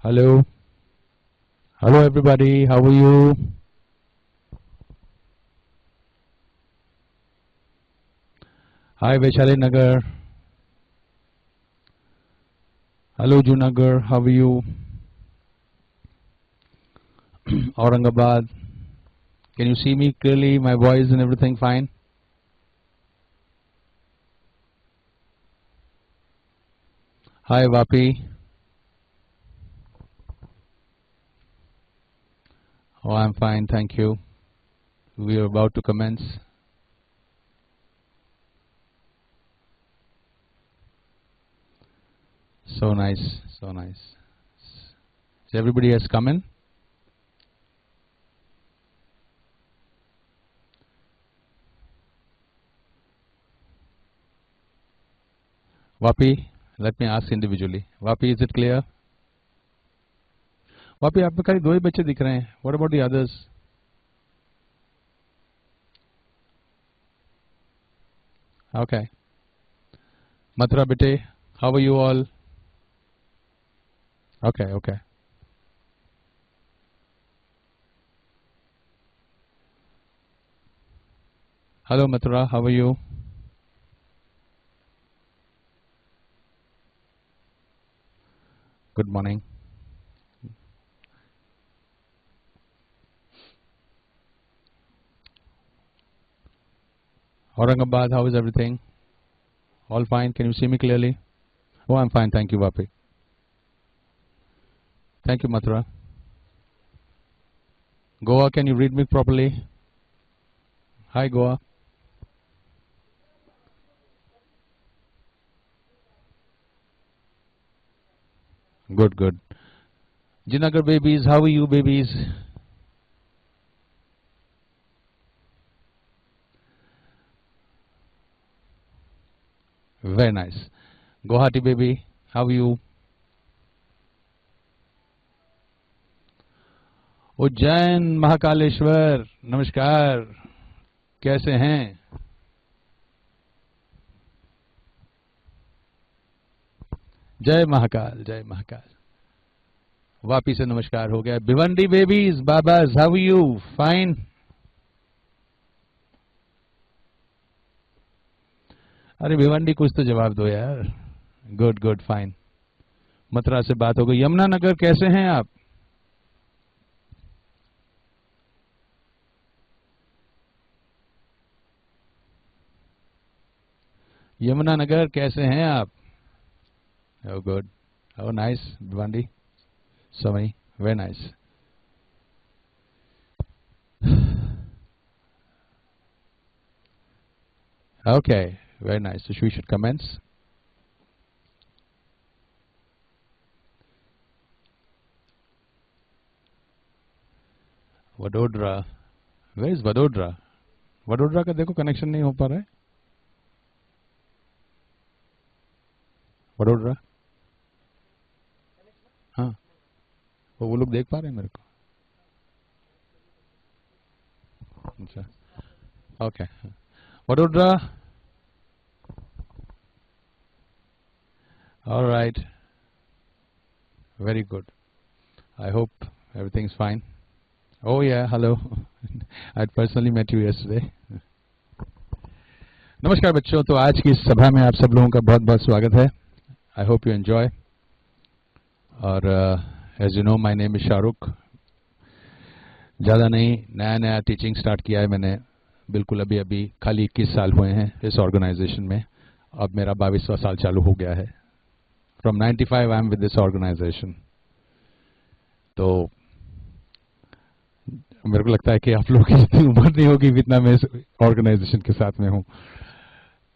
Hello. Hello everybody. How are you? Hi Vaishali Nagar. Hello Junagar. How are you? Aurangabad. Can you see me clearly? My voice and everything fine? Hi Vapi. Oh, I'm fine. Thank you. We are about to commence. So nice. So nice. So everybody has come in? Vapi, let me ask individually. Vapi, is it clear? Vapi, आप में खाली दो ही बच्चे दिख रहे हैं. What about the others? Okay. Mathura bete, how are you all? Okay, okay. Hello Mathura, how are you? Good morning. Aurangabad, how is everything? All fine? Can you see me clearly? Oh, I'm fine. Thank you, Vapi. Thank you, Mathura. Goa, can you read me properly? Hi, Goa. Good, good. Jinagar babies, how are you, babies? Very nice. Guwahati baby, how are you? Ujjain Mahakaleshwar नमस्कार, कैसे हैं? जय महाकाल, जय महाकाल. वापी से नमस्कार हो गया. Bhiwandi babies, बाबाज, हाउ आर यू? फाइन. अरे भिवंडी कुछ तो जवाब दो यार. Good good fine. मथुरा से बात हो गई. यमुना नगर कैसे हैं आप? यमुना नगर कैसे हैं आप? Oh good. Oh nice, Bhiwandi. Samay, very nice. Okay, very nice. So we should commence. Vadodara. Where is Vadodara? Vadodara का देखो कनेक्शन नहीं हो पा रहा है. वडोदरा. हाँ, वो लोग देख पा रहे हैं मेरे को. अच्छा, okay. Vadodara. All right. Very good. I hope everything's fine. Oh yeah, hello. I personally met you yesterday. नमस्कार बच्चों. तो आज की इस सभा में आप सब लोगों का बहुत बहुत स्वागत है. I hope you enjoy. और as you know, my name is Shahrukh. ज़्यादा नहीं, नया नया टीचिंग स्टार्ट किया है मैंने. बिल्कुल अभी अभी खाली 21 साल हुए हैं इस ऑर्गेनाइजेशन में. अब मेरा 22वां साल चालू हो गया है. From 95 I am with this organization. तो मेरे को लगता है कि आप लोगों की इतनी उम्र नहीं होगी जितना मैं इस ऑर्गेनाइजेशन के साथ में हूँ.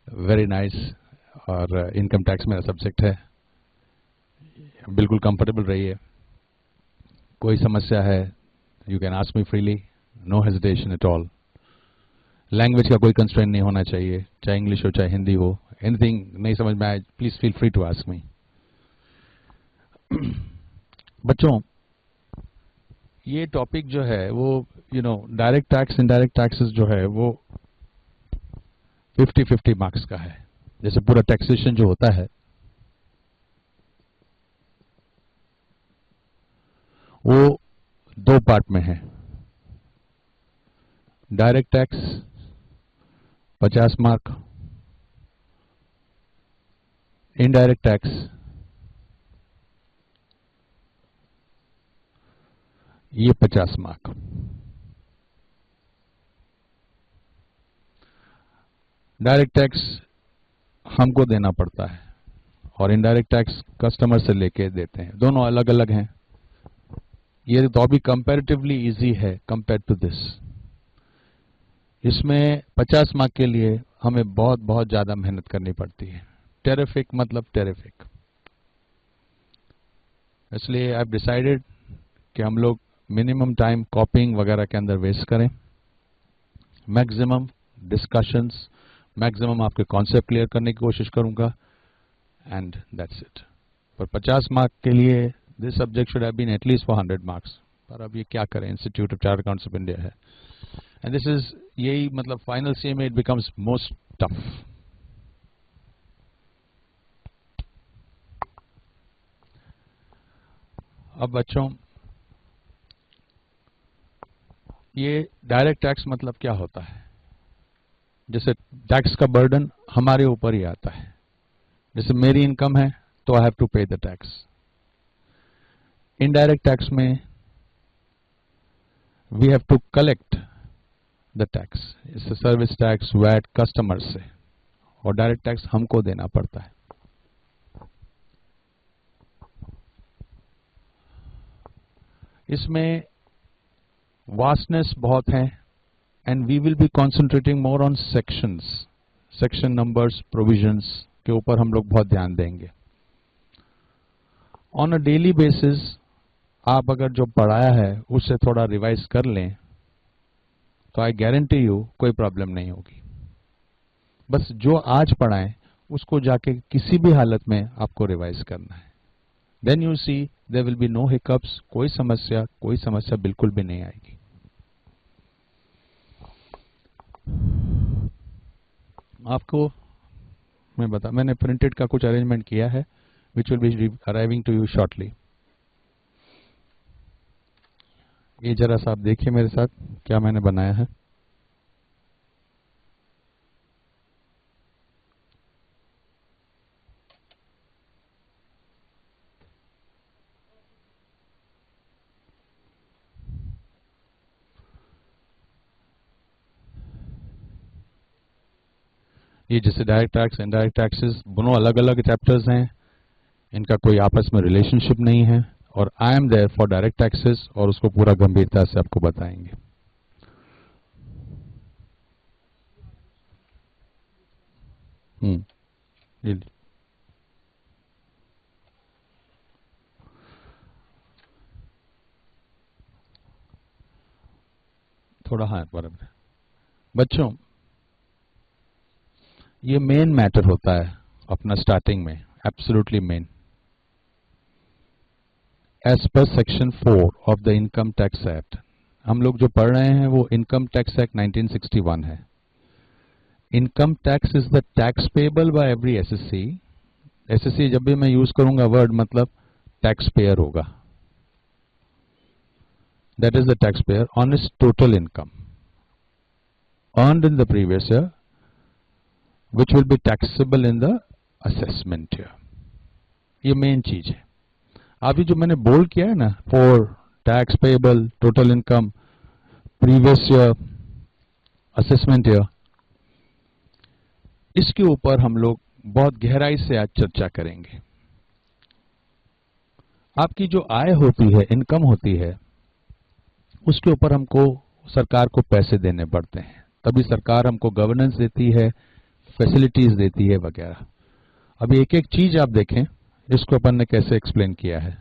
Very nice. और इनकम टैक्स मेरा सब्जेक्ट है. बिल्कुल कंफर्टेबल रहिए. कोई समस्या है, you can ask me freely. No hesitation at all. Language का कोई कंस्ट्रेंट नहीं होना चाहिए, चाहे इंग्लिश हो चाहे हिंदी हो. एनीथिंग नहीं समझ में आए, please feel free to ask me. बच्चों, ये टॉपिक जो है वो डायरेक्ट टैक्स इनडायरेक्ट टैक्सेस जो है वो 50-50 मार्क्स का है. जैसे पूरा टैक्सेशन जो होता है वो दो पार्ट में है। Direct tax 50 mark, indirect tax ये 50 मार्क। डायरेक्ट टैक्स हमको देना पड़ता है और इनडायरेक्ट टैक्स कस्टमर से लेके देते हैं, दोनों अलग अलग हैं। ये तो अभी कंपैरेटिवली इजी है कंपेयर टू दिस। इसमें 50 मार्क के लिए हमें बहुत ज्यादा मेहनत करनी पड़ती है। टेरिफिक मतलब टेरिफिक। इसलिए आई हैव डिसाइडेड कि हम लोग मिनिमम टाइम कॉपिंग वगैरह के अंदर वेस्ट करें, मैक्सिमम डिस्कशंस, मैक्सिमम आपके कॉन्सेप्ट क्लियर करने की कोशिश करूंगा, एंड दैट्स इट। पर 50 मार्क के लिए this subject should have been at least for 100 marks. पर अब ये क्या करें, Institute of Chartered Accountants of India है, एंड दिस इज यही मतलब फाइनल सी में इट बिकम्स मोस्ट टफ। अब बच्चों, ये डायरेक्ट टैक्स मतलब क्या होता है? जैसे टैक्स का बर्डन हमारे ऊपर ही आता है। जैसे मेरी इनकम है तो I have to pay the tax. Indirect tax में we have to collect the tax, इससे सर्विस टैक्स, वैट कस्टमर से, और डायरेक्ट टैक्स हमको देना पड़ता है। इसमें वास्टनेस बहुत है, and we will be concentrating more on sections, section numbers, provisions के ऊपर हम लोग बहुत ध्यान देंगे। ऑन अ डेली बेसिस आप अगर जो पढ़ाया है उससे थोड़ा रिवाइज कर लें तो आई गारंटी यू कोई प्रॉब्लम नहीं होगी। बस जो आज पढ़ाएं उसको जाके किसी भी हालत में आपको रिवाइज करना है। Then you see there will be no hiccups, कोई समस्या बिल्कुल भी नहीं आएगी। आपको मैंने प्रिंटेड का कुछ अरेंजमेंट किया है which will be arriving to you shortly. ये जरा सा आप देखिए मेरे साथ क्या मैंने बनाया है। ये जैसे डायरेक्ट टैक्स, इनडायरेक्ट टैक्सेस दोनों अलग अलग चैप्टर्स हैं, इनका कोई आपस में रिलेशनशिप नहीं है, और I am there for direct taxes और उसको पूरा गंभीरता से आपको बताएंगे। थोड़ा हाँ बराबर। बच्चों, ये मेन मैटर होता है अपना स्टार्टिंग में, absolutely main. As per section 4 of the Income Tax Act, हम लोग जो पढ़ रहे हैं वो इनकम टैक्स एक्ट 1961 है। Income tax is the tax payable by every SSC. SSC जब भी मैं यूज करूंगा वर्ड मतलब टैक्स पेयर होगा। That is the tax payer on is total income earned in the previous year, which will be taxable in the assessment year. ये main चीज है। अभी जो मैंने बोल किया है ना, for tax payable, total income, previous year, assessment year, इसके ऊपर हम लोग बहुत गहराई से आज चर्चा करेंगे। आपकी जो आय होती है, इनकम होती है, उसके ऊपर हमको सरकार को पैसे देने पड़ते हैं, तभी सरकार हमको गवर्नेंस देती है, फैसिलिटीज देती है वगैरह। अभी एक एक चीज आप देखें, इसको अपन ने कैसे एक्सप्लेन किया है।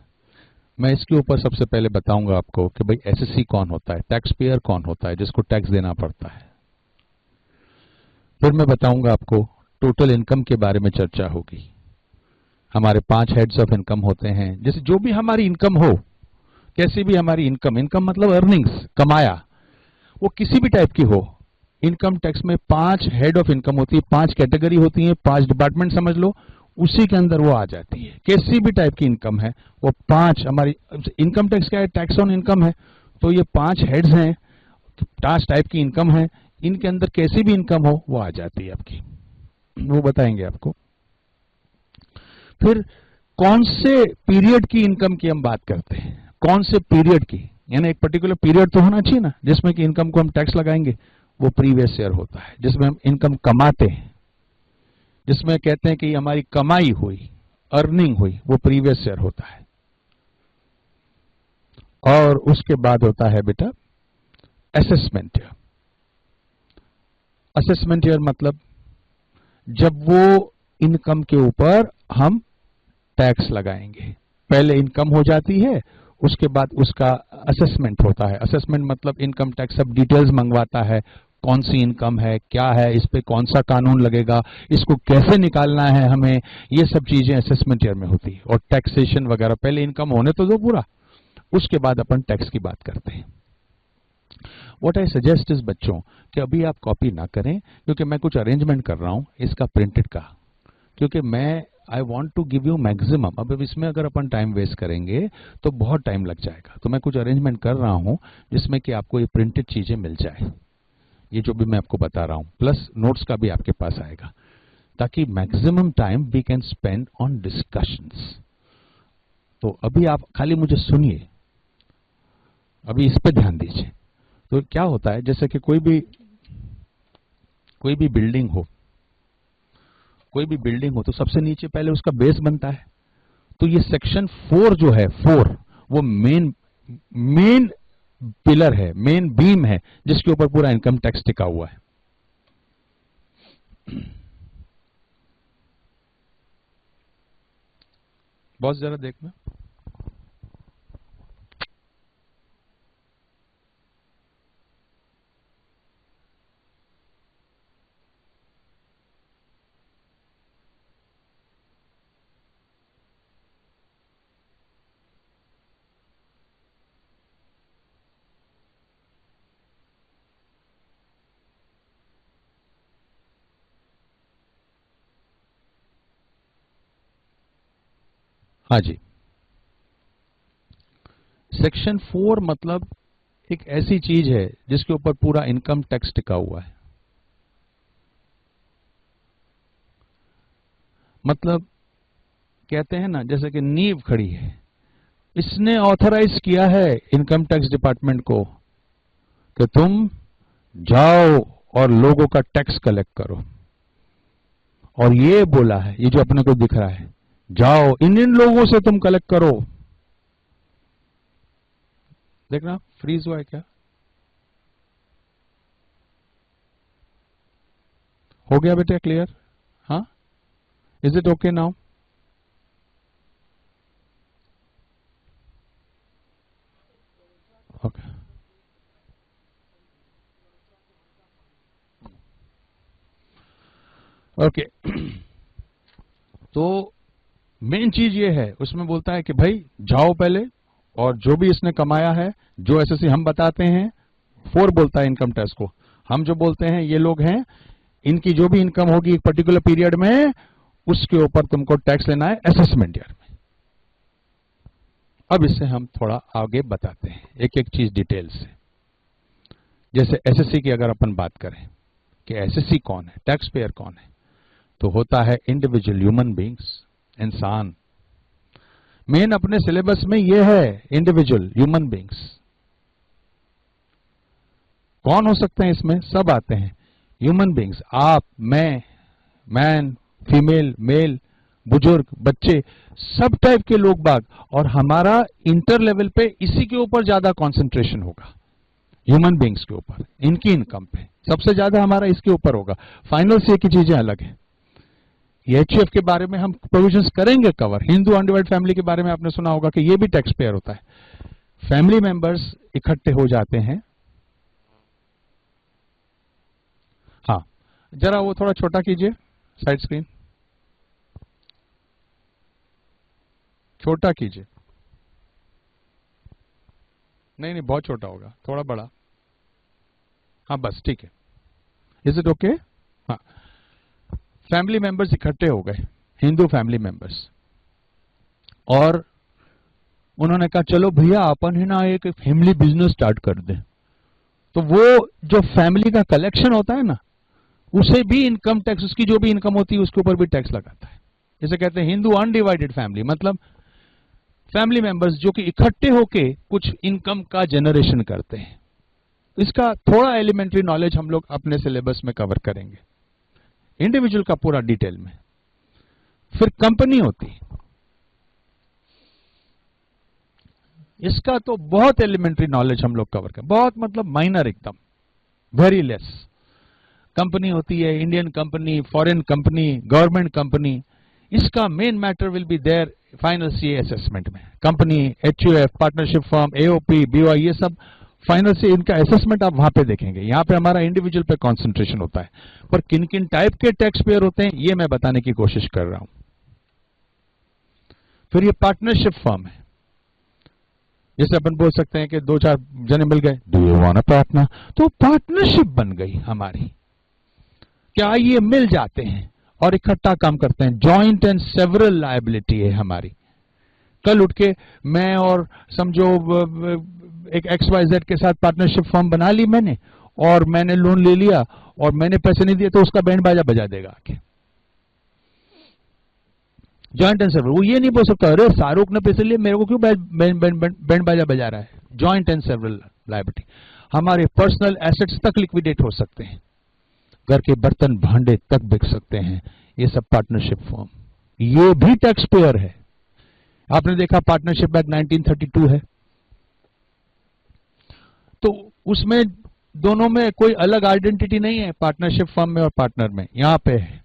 मैं इसके ऊपर सबसे पहले बताऊंगा आपको कि भाई एसएससी कौन होता है, टैक्स पेयर कौन होता है जिसको टैक्स देना पड़ता है। फिर मैं बताऊंगा आपको टोटल इनकम के बारे में चर्चा होगी। हमारे 5 हेड्स ऑफ इनकम होते हैं, जैसे जो भी हमारी इनकम हो, कैसी भी हमारी इनकम मतलब अर्निंग्स, कमाया, वो किसी भी टाइप की हो। इनकम टैक्स में 5 हेड ऑफ इनकम होती है, 5 कैटेगरी होती है, 5 डिपार्टमेंट समझ लो, उसी के अंदर वो आ जाती है। किसी भी टाइप की इनकम है वो 5 हमारी इनकम टैक्स क्या है, टैक्स ऑन इनकम है, तो ये 5 हेड्स हैं, 5 टाइप की इनकम है, इनके अंदर कैसी भी इनकम हो वो आ जाती है आपकी, वो बताएंगे आपको। फिर कौन से पीरियड की इनकम की हम बात करते हैं, कौन से पीरियड की, यानी एक पर्टिकुलर पीरियड तो होना चाहिए ना जिसमें कि इनकम को हम टैक्स लगाएंगे, वो प्रीवियस ईयर होता है, जिसमें हम इनकम कमाते हैं, जिसमें कहते हैं कि हमारी कमाई हुई, अर्निंग हुई, वो प्रीवियस ईयर होता है। और उसके बाद होता है बेटा असेसमेंट ईयर। असेसमेंट ईयर मतलब जब वो इनकम के ऊपर हम टैक्स लगाएंगे, पहले इनकम हो जाती है, उसके बाद उसका असेसमेंट होता है। असेसमेंट मतलब इनकम टैक्स सब डिटेल्स मंगवाता है, कौन सी इनकम है, क्या है, इस पे कौन सा कानून लगेगा, इसको कैसे निकालना है हमें, ये सब चीजें असेसमेंट ईयर में होती है। और टैक्सेशन वगैरह, पहले इनकम होने तो दो पूरा, उसके बाद अपन टैक्स की बात करते हैं। व्हाट आई सजेस्ट इज बच्चों कि अभी आप कॉपी ना करें, क्योंकि मैं कुछ अरेंजमेंट कर रहा हूं इसका प्रिंटेड का, क्योंकि मैं I want to give you maximum. अब इसमें अगर अपन टाइम वेस्ट करेंगे तो बहुत टाइम लग जाएगा, तो मैं कुछ अरेंजमेंट कर रहा हूं जिसमें कि आपको ये प्रिंटेड चीजें मिल जाए, ये जो भी मैं आपको बता रहा हूं, प्लस नोट्स का भी आपके पास आएगा, ताकि maximum time we can spend on discussions. तो अभी आप खाली मुझे सुनिए, अभी इस पे ध्यान दीजिए। तो क्या होता है, जैसे कि कोई भी बिल्डिंग हो, कोई भी बिल्डिंग हो तो सबसे नीचे पहले उसका बेस बनता है। तो ये सेक्शन 4 जो है, 4 वो मेन पिलर है, मेन बीम है, जिसके ऊपर पूरा इनकम टैक्स टिका हुआ है। बॉस जरा देखना। हाँ जी, सेक्शन 4 मतलब एक ऐसी चीज है जिसके ऊपर पूरा इनकम टैक्स टिका हुआ है। मतलब कहते हैं ना, जैसे कि नींव खड़ी है, इसने ऑथराइज किया है इनकम टैक्स डिपार्टमेंट को कि तुम जाओ और लोगों का टैक्स कलेक्ट करो। और ये बोला है, ये जो अपने को दिख रहा है, जाओ इन लोगों से तुम कलेक्ट करो। देखना फ्रीज हुआ है क्या, हो गया बेटा क्लियर? हाँ, is it okay now? Okay, okay. तो मेन चीज ये है, उसमें बोलता है कि भाई जाओ पहले, और जो भी इसने कमाया है, जो एसएससी हम बताते हैं, 4 बोलता है इनकम टैक्स को, हम जो बोलते हैं ये लोग हैं, इनकी जो भी इनकम होगी एक पर्टिकुलर पीरियड में, उसके ऊपर तुमको टैक्स लेना है असेसमेंट ईयर में। अब इससे हम थोड़ा आगे बताते हैं एक एक चीज डिटेल से। जैसे एसएससी की अगर अपन बात करें कि एसएससी कौन है, टैक्स पेयर कौन है, तो होता है इंडिविजुअल ह्यूमन बींग्स, इंसान। मेन अपने सिलेबस में यह है, इंडिविजुअल ह्यूमन बींग्स। कौन हो सकते हैं इसमें? सब आते हैं ह्यूमन बींग्स, आप, मैं, मैन, फीमेल, मेल, बुजुर्ग, बच्चे, सब टाइप के लोग बाग। और हमारा इंटर लेवल पे इसी के ऊपर ज्यादा कंसंट्रेशन होगा, ह्यूमन बींग्स के ऊपर, इनकी इनकम पे सबसे ज्यादा हमारा इसके ऊपर होगा। फाइनल से की चीजें अलग है। एचयूएफ के बारे में हम प्रोविजंस करेंगे कवर। हिंदू अनडिवाइडेड फैमिली के बारे में आपने सुना होगा कि ये भी टैक्स पेयर होता है। फैमिली मेंबर्स इकट्ठे हो जाते हैं। हाँ, जरा वो थोड़ा छोटा कीजिए साइड स्क्रीन, छोटा कीजिए। नहीं नहीं, बहुत छोटा होगा, थोड़ा बड़ा। हाँ बस ठीक है। Is it okay? हाँ, फैमिली मेंबर्स इकट्ठे हो गए, हिंदू फैमिली मेंबर्स, और उन्होंने कहा चलो भैया अपन है ना एक फैमिली बिजनेस स्टार्ट कर दें। तो वो जो फैमिली का कलेक्शन होता है ना, उसे भी इनकम टैक्स, उसकी जो भी इनकम होती है उसके ऊपर भी टैक्स लगाता है। इसे कहते हैं हिंदू अनडिवाइडेड फैमिली, मतलब फैमिली मेंबर्स जो कि इकट्ठे होके कुछ इनकम का जनरेशन करते हैं। इसका थोड़ा एलिमेंट्री नॉलेज हम लोग अपने सिलेबस में कवर करेंगे, इंडिविजुअल का पूरा डिटेल में। फिर कंपनी होती है, इसका तो बहुत एलिमेंट्री नॉलेज हम लोग कवर करें, बहुत मतलब माइनर एकदम, वेरी लेस। कंपनी होती है Indian company, foreign company, government company. इसका main matter will be there final CA assessment में। Company, HUF, partnership firm, AOP, BOI, ये सब फाइनल से इनका असेसमेंट आप वहां पे देखेंगे। यहां पे हमारा इंडिविजुअल पे कंसंट्रेशन होता है, पर किन किन टाइप के टैक्स पेयर होते हैं ये मैं बताने की कोशिश कर रहा हूं। फिर ये पार्टनरशिप फर्म है, जैसे अपन बोल सकते हैं कि दो चार जने मिल गए, do you want a partner, तो पार्टनरशिप बन गई हमारी। क्या ये मिल जाते हैं और इकट्ठा काम करते हैं, जॉइंट एंड सेवरल लायबिलिटी है हमारी। कल उठ के मैं और समझो एक XYZ के साथ पार्टनरशिप फर्म बना ली मैंने, और मैंने लोन ले लिया और मैंने पैसे नहीं दिए, तो उसका बैंड बाजा बजा देगा आके। जॉइंट एंड सेवरल, वो ये नहीं बोल सकता अरे शाहरुख ने पैसे लिए मेरे को क्यों बैंड बाजा बजा रहा है। जॉइंट एंड सेवरल लायबिलिटी, हमारे पर्सनल एसेट्स तक लिक्विडेट हो सकते हैं, घर के बर्तन भांडे तक बिक सकते हैं, ये सब पार्टनरशिप फर्म। ये भी टैक्स पेयर है। आपने देखा पार्टनरशिप एक्ट 1932 है, तो उसमें दोनों में कोई अलग आइडेंटिटी नहीं है, पार्टनरशिप फर्म में और पार्टनर में। यहां पे है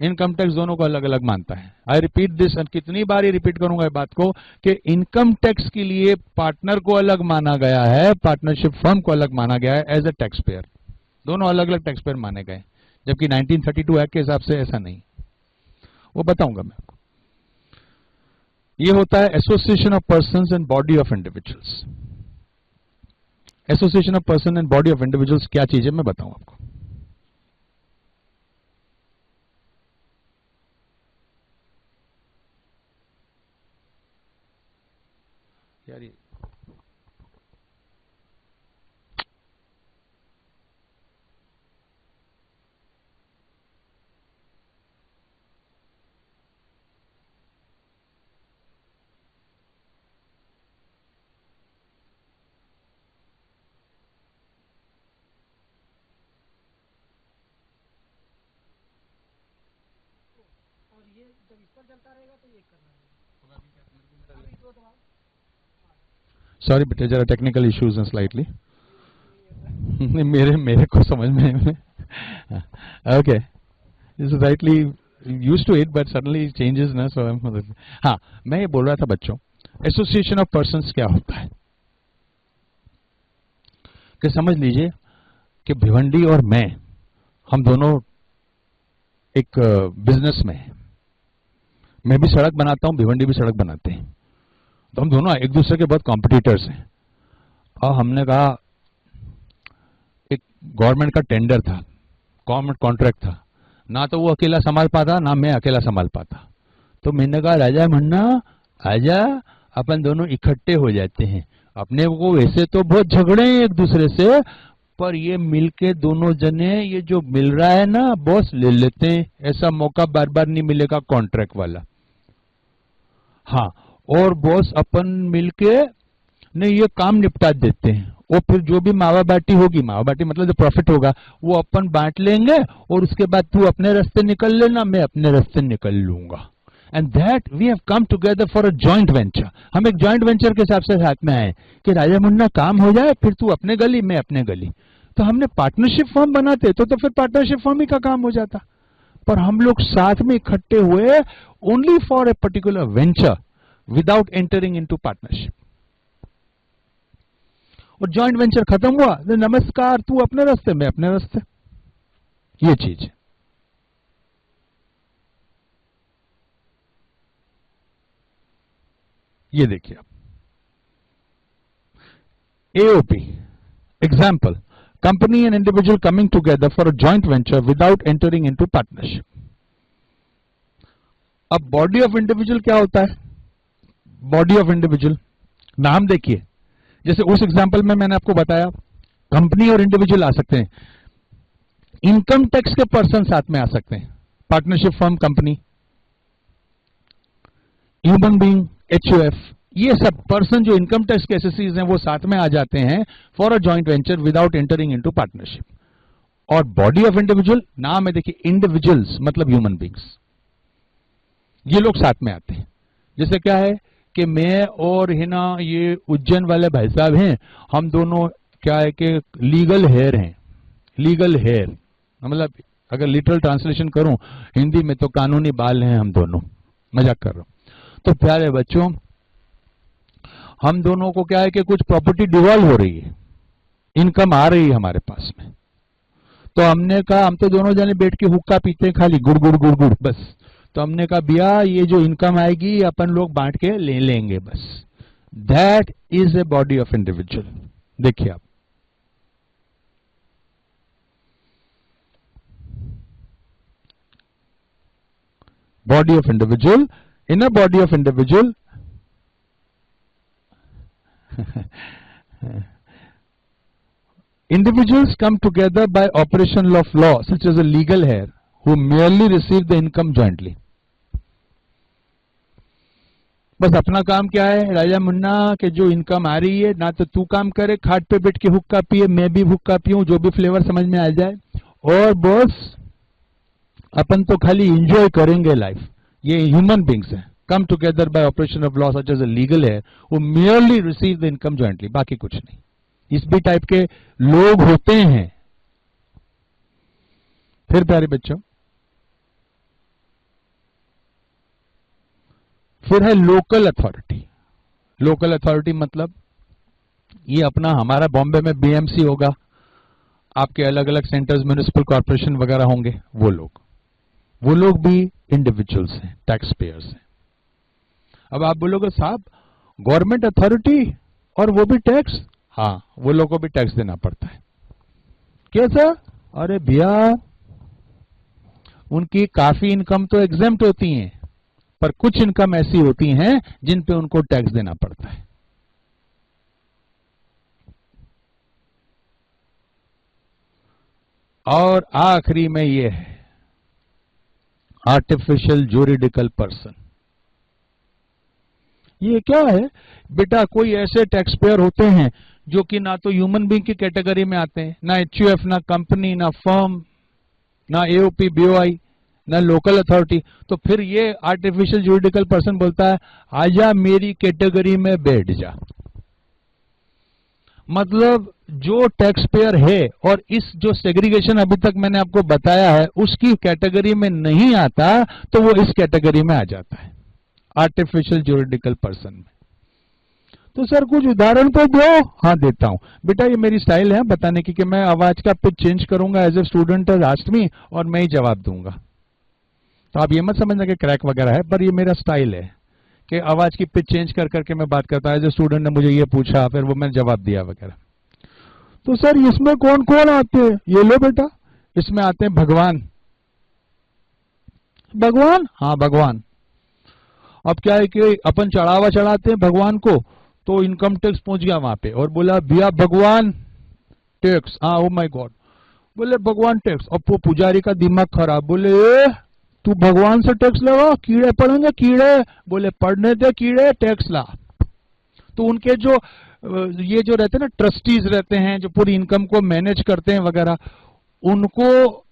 इनकम टैक्स दोनों को अलग अलग मानता है। आई रिपीट दिस, और कितनी बार ही रिपीट करूंगा इस बात को कि इनकम टैक्स के लिए पार्टनर को अलग माना गया है, पार्टनरशिप फर्म को अलग माना गया है एज ए टैक्स पेयर। दोनों अलग अलग टैक्स पेयर माने गए, जबकि 1932 एक्ट के हिसाब से ऐसा नहीं। वो बताऊंगा मैं आपको। ये होता है association of persons and body of individuals. Association of person and body of individuals क्या चीज है मैं बताऊं आपको। यार ये सॉरी बेटे, जरा टेक्निकल इश्यूज हैं स्लाइटली। मेरे को समझ में okay, is rightly used to it but suddenly changes ना, सो हाँ, मैं ये बोल रहा था बच्चों, एसोसिएशन ऑफ पर्संस क्या होता है कि समझ लीजिए कि भिवंडी और हम दोनों एक बिजनेस में हैं। मैं भी सड़क बनाता हूं, भिवंडी भी सड़क बनाते हैं, तो हम दोनों एक दूसरे के बहुत कॉम्पिटिटर्स हैं। और हमने कहा, एक गवर्नमेंट का टेंडर था, गवर्नमेंट कॉन्ट्रैक्ट था, ना तो वो अकेला संभाल पाता ना मैं अकेला संभाल पाता। तो मैंने कहा राजा मुन्ना आजा, अपन दोनों इकट्ठे हो जाते हैं। अपने को वैसे तो बहुत झगड़े हैं एक दूसरे से, पर ये मिलके दोनों जने ये जो मिल रहा है ना बॉस ले लेते हैं, ऐसा मौका बार बार नहीं मिलेगा कॉन्ट्रैक्ट वाला। हाँ, और बॉस अपन मिलके नहीं ये काम निपटा देते हैं, और फिर जो भी मावा बाटी होगी, मावा बाटी मतलब जो प्रॉफिट होगा वो अपन बांट लेंगे, और उसके बाद तू अपने रास्ते निकल लेना, मैं अपने रास्ते निकल लूंगा। And that we have come together for a joint venture. हम एक जॉइंट वेंचर के हिसाब से साथ में आए कि राजा मुन्ना काम हो जाए, फिर तू अपने गली मैं अपने गली। तो हमने पार्टनरशिप फर्म बनाते तो फिर पार्टनरशिप फर्म ही का काम हो जाता, पर हम लोग साथ में इकट्ठे हुए only for a particular venture without entering into partnership. और जॉइंट वेंचर खत्म हुआ तो नमस्कार, तू अपने रास्ते में अपने रास्ते। ये चीज है। ये देखिए आप, AOP example, company and individual coming together for a joint venture without entering into partnership. अब बॉडी ऑफ इंडिविजुअल क्या होता है? बॉडी ऑफ इंडिविजुअल नाम देखिए, जैसे उस एग्जांपल में मैंने आपको बताया कंपनी और इंडिविजुअल आ सकते हैं, इनकम टैक्स के पर्सन साथ में आ सकते हैं, partnership firm, company, human being, HUF, ये सब पर्सन जो इनकम टैक्स के एसएससीज हैं वो साथ में आ जाते हैं for a joint venture without entering into partnership. और बॉडी ऑफ इंडिविजुअल नाम है, देखिए इंडिविजुअल्स मतलब ह्यूमन बीइंग्स, ये लोग साथ में आते हैं। जैसे क्या है कि मैं और है ना ये उज्जैन वाले भाई साहब हैं, हम दोनों क्या है कि लीगल हेयर हैं, लीगल हेयर मतलब अगर लिटरल ट्रांसलेशन करूं हिंदी में तो कानूनी बाल हैं हम दोनों, मजाक कर रहा हूं। तो प्यारे बच्चों, हम दोनों को क्या है कि कुछ प्रॉपर्टी डिवॉल्व हो रही है, इनकम आ रही है हमारे पास में, तो हमने कहा हम तो दोनों जने बैठ के हुक्का पीते हैं खाली गुड़ गुड़ गुड़ गुड़ बस, तो हमने कहा भैया ये जो इनकम आएगी अपन लोग बांट के ले लेंगे बस। That is a body of individual. देखिए आप, body of individual, in a body of individual individuals come together by operation of law such as a legal heir who merely receive the income jointly। बस अपना काम क्या है राजा मुन्ना के जो income आ रही है, ना तो तू काम करे खाट पे बैठ के हुक्का पिए, मैं भी हुक्का पीऊं, जो भी फ्लेवर समझ में आ जाए, और बस अपन तो खाली एंजॉय करेंगे लाइफ। ये ह्यूमन बींग्स है, come together by operation of law such as a legal heir who merely receive the income jointly, बाकी कुछ नहीं। इस भी टाइप के लोग होते हैं। फिर प्यारे बच्चों, फिर है लोकल अथॉरिटी। लोकल अथॉरिटी मतलब ये अपना हमारा बॉम्बे में बीएमसी होगा, आपके अलग अलग सेंटर्स म्युनिसिपल कॉर्पोरेशन वगैरह होंगे, वो लोग भी इंडिविजुअल्स हैं, टैक्स पेयर्स हैं। अब आप बोलोगे साहब गवर्नमेंट अथॉरिटी और वो भी टैक्स, हाँ वो लोगों को भी टैक्स देना पड़ता है। कैसा? अरे भैया उनकी काफी इनकम तो एग्जेम्प्ट होती है, पर कुछ इनकम ऐसी होती हैं जिन पे उनको टैक्स देना पड़ता है। और आखिरी में ये है आर्टिफिशियल ज्यूरिडिकल पर्सन। ये क्या है बेटा? कोई ऐसे टैक्स पेयर होते हैं जो कि ना तो ह्यूमन बीइंग की कैटेगरी में आते हैं, ना एचयूएफ, ना कंपनी, ना फर्म, ना एओपी, बीओआई, ना लोकल अथॉरिटी। तो फिर ये आर्टिफिशियल ज्यूरिडिकल पर्सन बोलता है आजा मेरी कैटेगरी में बैठ जा। मतलब जो टैक्स पेयर है और इस जो सेग्रीगेशन अभी तक मैंने आपको बताया है उसकी कैटेगरी में नहीं आता, तो वो इस कैटेगरी में आ जाता है, आर्टिफिशियल ज्यूरिडिकल पर्सन में। तो सर कुछ उदाहरण तो दो। हाँ देता हूं बेटा, ये मेरी स्टाइल है बताने की कि मैं आवाज का पिच चेंज करूंगा as a student asked me और मैं ही जवाब दूंगा। तो आप ये मत समझना कि क्रैक वगैरह है, पर ये मेरा स्टाइल है कि आवाज की पिच चेंज कर करके मैं बात करता हूं। एज ए स्टूडेंट ने मुझे ये पूछा, फिर वो मैंने जवाब दिया वगैरह। तो सर इसमें कौन कौन आते हैं? ये लो बेटा, इसमें आते हैं भगवान। भगवान? हाँ भगवान। अब क्या है कि अपन चढ़ावा चढ़ाते हैं भगवान को, तो इनकम टैक्स पहुंच गया वहां पे और बोला भैया भगवान टैक्स। हाँ ओ माय गॉड, बोले भगवान टैक्स। अब वो पुजारी का दिमाग खराब, बोले तू भगवान से टैक्स लगा, कीड़े पड़ेंगे कीड़े। बोले पढ़ने दे कीड़े, टैक्स ला। तो उनके जो ये जो रहते हैं ना ट्रस्टीज रहते हैं जो पूरी इनकम को मैनेज करते हैं वगैरह, उनको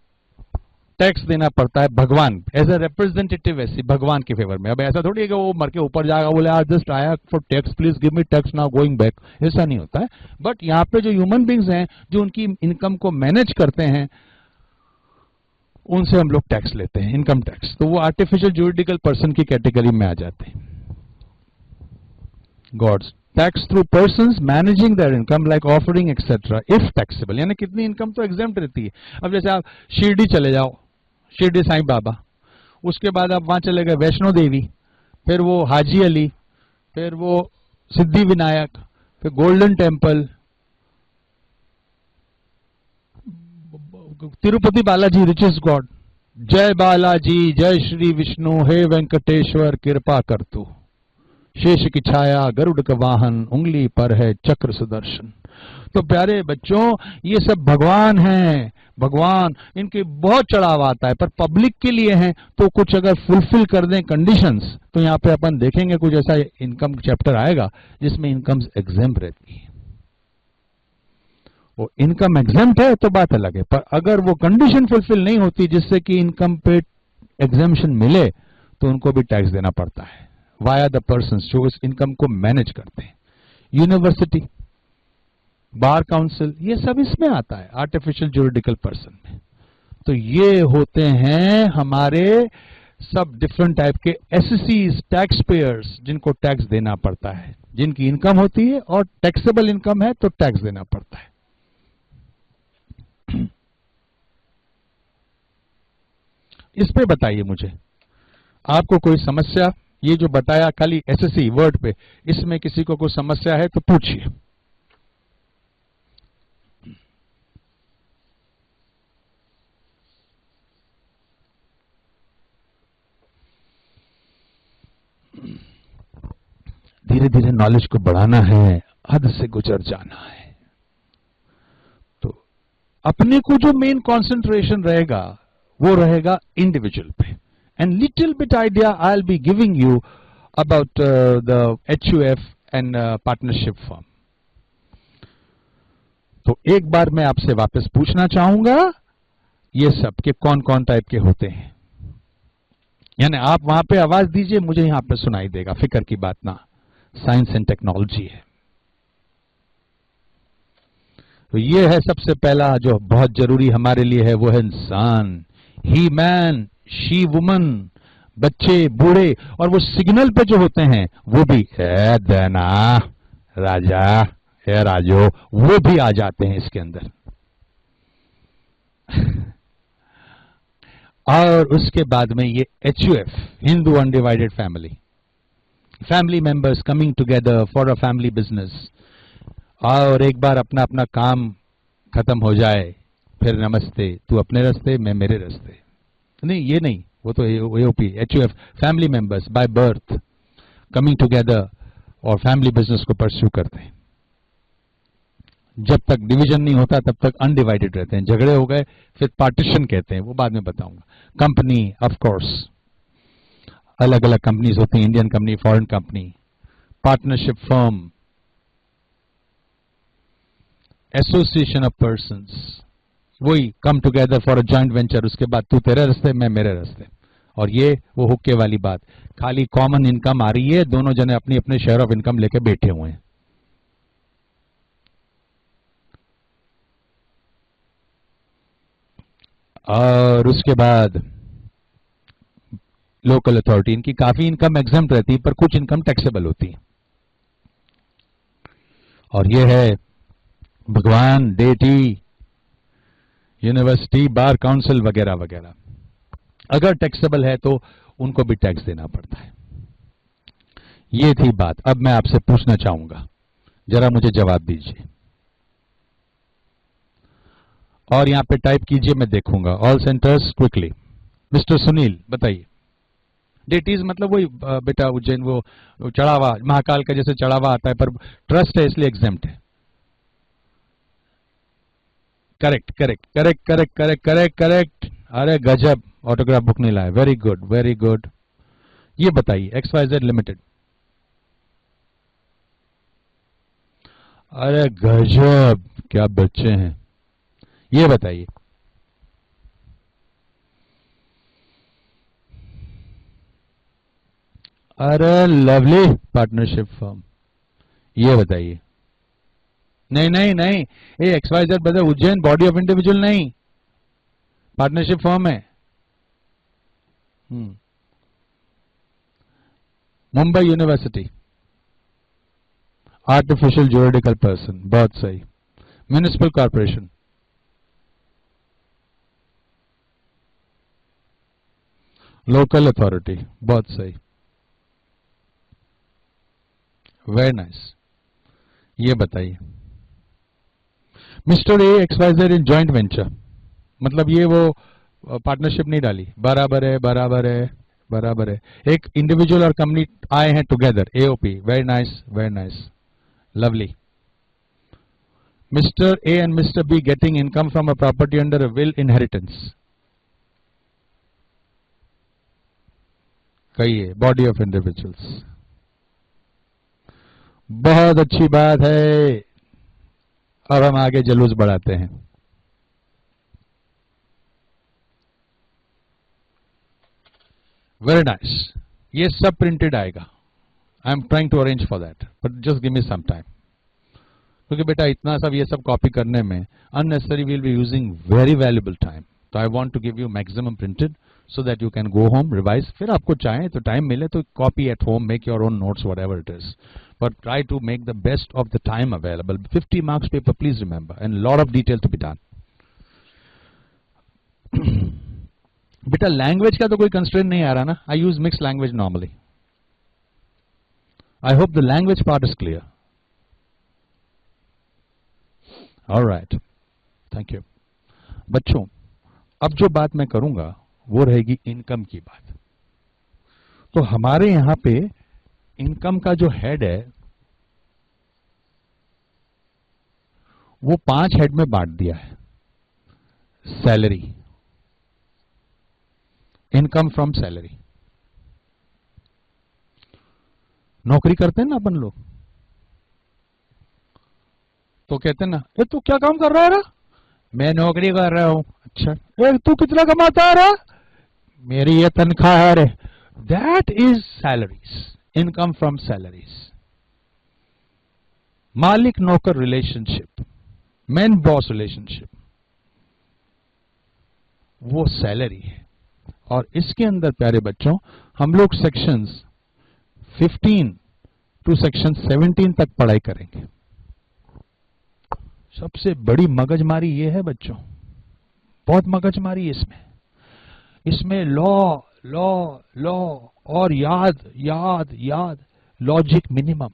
टैक्स देना पड़ता है भगवान एज ए रिप्रेजेंटेटिव, ऐसी भगवान के फेवर में। अब ऐसा थोड़ी है कि वो मर के ऊपर जाएगा बोले आज जस्ट आया for tax please give me tax now going back, ऐसा नहीं होता है। बट यहाँ पे जो ह्यूमन बींग्स हैं जो उनकी इनकम को मैनेज करते हैं उनसे हम लोग टैक्स लेते हैं, इनकम टैक्स। तो वो आर्टिफिशियल ज्यूरिडिकल पर्सन की कैटेगरी में आ जाते हैं। Gods tax through persons managing their income like offering etcetera if taxable, यानी कितनी इनकम तो एग्जेम्प्ट रहती है। अब जैसे आप शिरडी चले जाओ, शिरडी साईं बाबा, उसके बाद आप वहां चले गए वैष्णो देवी, फिर वो हाजी अली, फिर वो सिद्धि विनायक, फिर golden temple, Tirupati Balaji richest God, जय बालाजी, जय श्री विष्णु, हे वेंकटेश्वर कृपा कर तू। शेष की छाया गरुड़ का वाहन, उंगली पर है चक्र सुदर्शन। तो प्यारे बच्चों, ये सब भगवान हैं। भगवान, इनके बहुत चढ़ाव आता है, पर पब्लिक के लिए हैं। तो कुछ अगर फुलफिल कर दें कंडीशंस, तो यहाँ पे अपन देखेंगे कुछ ऐसा इनकम चैप्टर आएगा जिसमें इनकम एग्जेम्प्ट रहती है। वो इनकम एग्जेम्प्ट है तो बात अलग है, पर अगर वो कंडीशन फुलफिल नहीं होती जिससे कि इनकम पे एग्जेम्पशन मिले, तो उनको भी टैक्स देना पड़ता है वाया द पर्सन जो इस इनकम को मैनेज करते हैं। यूनिवर्सिटी, बार काउंसिल, ये सब इसमें आता है, आर्टिफिशियल जुरिडिकल पर्सन में। तो ये होते हैं हमारे सब डिफरेंट टाइप के एससीज, टैक्स पेयर्स, जिनको टैक्स देना पड़ता है, जिनकी इनकम होती है और टैक्सेबल इनकम है तो टैक्स देना पड़ता है। इस पे बताइए मुझे, आपको कोई समस्या? ये जो बताया खाली एसएससी वर्ड पे, इसमें किसी को कोई समस्या है तो पूछिए। धीरे धीरे नॉलेज को बढ़ाना है, हद से गुजर जाना है। तो अपने को जो मेन कंसंट्रेशन रहेगा वो रहेगा इंडिविजुअल पे। And little bit idea I will be giving you about the HUF and partnership firm. तो एक बार मैं आपसे वापस पूछना चाहूंगा, ये सब के कौन कौन टाइप के होते हैं, यानी आप वहां पे आवाज दीजिए, मुझे यहां पे सुनाई देगा, फिक्र की बात ना, साइंस एंड टेक्नोलॉजी है। तो ये है सबसे पहला जो बहुत जरूरी हमारे लिए है, वो है इंसान, ही मैन, शी वुमन, बच्चे, बूढ़े, और वो सिग्नल पे जो होते हैं वो भी है देना, राजा, है राजो, वो भी आ जाते हैं इसके अंदर। और उसके बाद में ये HUF, Hindu undivided family, family members coming together for a family business. और एक बार अपना अपना काम खत्म हो जाए, फिर नमस्ते, तू अपने रास्ते, मैं मेरे रास्ते। नहीं, ये नहीं, वो तो AOP, HUF, family members by birth coming together और फैमिली बिजनेस को परस्यू करते हैं। जब तक डिवीजन नहीं होता तब तक अनडिवाइडेड रहते हैं। झगड़े हो गए फिर पार्टीशन कहते हैं, वो बाद में बताऊंगा। कंपनी, ऑफ कोर्स अलग अलग कंपनीज होती हैं, Indian company, foreign company, partnership firm, association of persons, वही come together for a joint venture. उसके बाद तू तेरे रास्ते, मैं मेरे रास्ते। और ये वो हुक्के वाली बात, खाली कॉमन इनकम आ रही है, दोनों जने अपनी अपने शेयर ऑफ इनकम लेके बैठे हुए हैं। और उसके बाद लोकल अथॉरिटी, इनकी काफी इनकम एग्जम्प्ट रहती है, पर कुछ इनकम टैक्सेबल होती है। और ये है भगवान, डेटी, यूनिवर्सिटी, बार काउंसिल वगैरह वगैरह। अगर टैक्सेबल है तो उनको भी टैक्स देना पड़ता है। ये थी बात। अब मैं आपसे पूछना चाहूंगा, जरा मुझे जवाब दीजिए, और यहां पे टाइप कीजिए, मैं देखूंगा। All centres quickly. Mister Sunil बताइए। डेटीज मतलब वही बेटा उज्जैन, वो चढ़ावा, महाकाल का जैसे चढ़ावा आता है, पर ट्रस्ट है इसलिए एग्जेम्प्ट है। Correct correct correct correct correct correct correct. अरे गजब, ऑटोग्राफ बुक नहीं लाया, वेरी गुड वेरी गुड। ये बताइए, XYZ लिमिटेड। अरे गजब, क्या बच्चे हैं। ये बताइए, अरे लवली पार्टनरशिप फर्म। ये बताइए, नहीं नहीं नहीं, ये XYZ बता, उज्जैन बॉडी ऑफ इंडिविजुअल नहीं, पार्टनरशिप फर्म है। Mumbai university, artificial juridical person, बहुत सही। म्युनिसिपल कॉर्पोरेशन, लोकल अथॉरिटी, बहुत सही, वेरी नाइस। ये बताइए, mister A XYZ in joint venture, मतलब ये वो पार्टनरशिप नहीं डाली, बराबर है बराबर है बराबर है। एक इंडिविजुअल और कंपनी आए हैं together, AOP, very nice, lovely. Mister A and mister be getting income from a property under a will inheritance. कहिए, बॉडी ऑफ इंडिविजुअल्स, बहुत अच्छी बात है। अब हम आगे जलूस बढ़ाते हैं। वेरी नाइस, ये सब प्रिंटेड आएगा। I am trying to arrange for that, but just give me some time, क्योंकि बेटा इतना सब ये सब कॉपी करने में unnecessary will be using very valuable time. तो I want to give you maximum printed so that you can go home, revise. फिर आपको चाहे तो टाइम मिले तो copy at home, make your own notes, whatever it is. But try to make the best of the time available. 50 marks paper, please remember, and a lot of detail to be done. बेटा language का तो कोई constraint नहीं आ रहा ना. I use mixed language normally. I hope the language part is clear. All right. Thank you. बच्चों, अब जो बात मैं करूंगा वो रहेगी इनकम की बात. तो हमारे यहां पे इनकम का जो हेड है वो 5 हेड में बांट दिया है. Salary, income from salary. नौकरी करते हैं ना अपन लोग, तो कहते हैं ना, ये तू क्या काम कर रहा है? मैं नौकरी कर रहा हूं. अच्छा, तू कितना कमाता है? मेरी ये तनख्वाह है. That is salaries, income from salaries. मालिक नौकर रिलेशनशिप, मैन बॉस रिलेशनशिप, वो सैलरी है. और इसके अंदर प्यारे बच्चों हम लोग सेक्शंस 15 टू सेक्शन 17 तक पढ़ाई करेंगे. सबसे बड़ी मगजमारी ये है बच्चों, बहुत मगजमारी है इसमें लॉ लॉ लॉ और याद याद याद. Logic minimum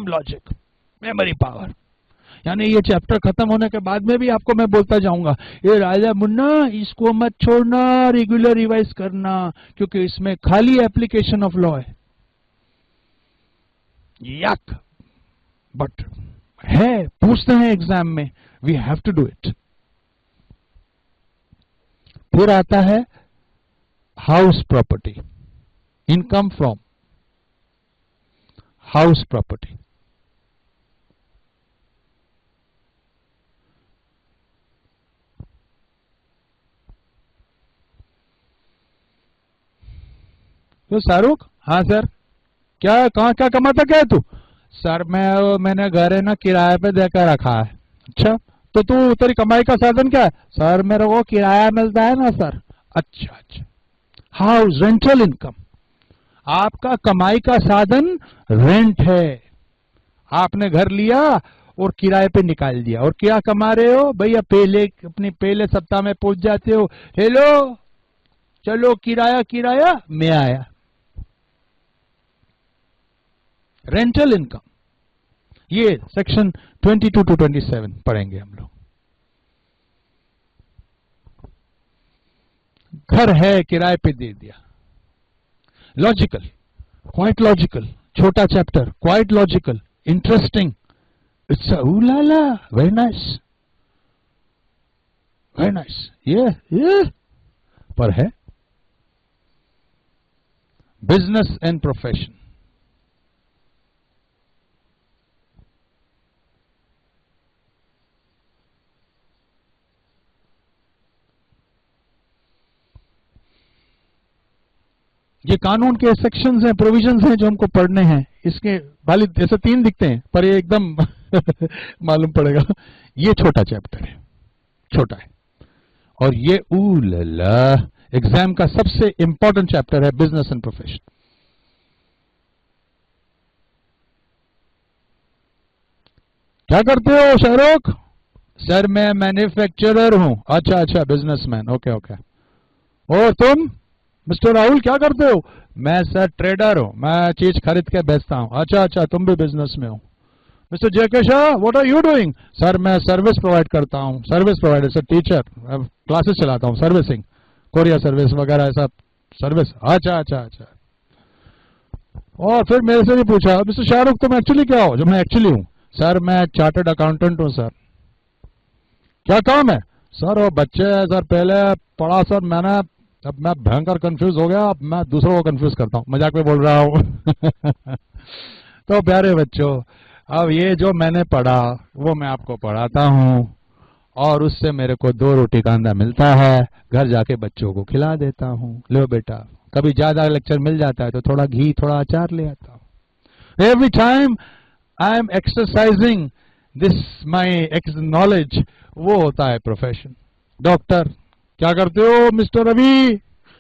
logic, memory power. यानी ये चैप्टर खत्म होने के बाद में भी आपको मैं बोलता जाऊंगा, ये राजा मुन्ना इसको मत छोड़ना, रेगुलर रिवाइज करना, क्योंकि इसमें खाली एप्लीकेशन ऑफ लॉ है. यक, बट है, पूछते हैं एग्जाम में, we have to do it. फिर आता है house property, income from house property. तो शाहरुख, हाँ सर, क्या कहाँ क्या कमाता क्या है तू? सर मैंने घर है ना किराए पे देकर रखा है. अच्छा, तो तू तेरी कमाई का साधन क्या है? सर मेरे को किराया मिलता है ना सर. अच्छा अच्छा, हाउस रेंटल इनकम, आपका कमाई का साधन रेंट है. आपने घर लिया और किराए पे निकाल दिया, और क्या कमा रहे हो भैया? पहले सप्ताह में पहुंच जाते हो, हेलो चलो किराया किराया मैं आया. रेंटल इनकम, ये सेक्शन 22 टू 27 पढ़ेंगे हम लोग. घर है किराए पे दे दिया. लॉजिकल, क्वाइट लॉजिकल, छोटा chapter, quite logical, interesting. It's उलाला, वेरी नाइस वेरी नाइस. ये पर है बिजनेस एंड प्रोफेशन. ये कानून के सेक्शंस हैं, प्रोविजंस हैं जो हमको पढ़ने हैं. इसके वाले जैसे 3 दिखते हैं, पर ये एकदम मालूम पड़ेगा. ये छोटा चैप्टर है, छोटा है. और ये लला एग्जाम का सबसे इंपॉर्टेंट चैप्टर है, बिजनेस एंड प्रोफेशन. क्या करते हो शाहरुख? सर मैं मैन्युफैक्चरर हूं. अच्छा अच्छा, बिजनेसमैन, ओके ओके. और तुम मिस्टर राहुल क्या करते हो? मैं सर ट्रेडर हूं, मैं चीज खरीद के बेचता हूं. अच्छा अच्छा, तुम भी बिजनेस में हो. Mister J K Shah, what are you doing? Sir मैं सर्विस प्रोवाइड करता हूँ, service provider, sir teacher, classes चलाता हूँ, सर्विसिंग, कोरियर सर्विस वगैरह ऐसा सर्विस। अच्छा अच्छा अच्छा। और फिर मेरे से भी पूछा, मिस्टर शाहरुख तुम एक्चुअली क्या हो? जो मैं एक्चुअली हूँ, सर मैं चार्टर्ड अकाउंटेंट हूँ सर। क्या काम है? सर वो बच्चे सर पहले पढ़ा सर मैंने, अब मैं भयंकर कंफ्यूज हो गया, अब मैं दूसरों को कंफ्यूज करता हूँ, मजाक में बोल रहा हूँ। तो प्यारे बच्चों, अब ये जो मैंने पढ़ा वो मैं आपको पढ़ाता हूँ, और उससे मेरे को 2 रोटी का अंडा मिलता है, घर जाके बच्चों को खिला देता हूँ। लो बेटा, कभी ज्यादा लेक्चर मिल जाता है तो थोड़ा घी थोड़ा अचार ले आता हूँ। Every time I am exercising this my knowledge, वो होता है प्रोफेशन। डॉक्टर, क्या करते हो मिस्टर रवि?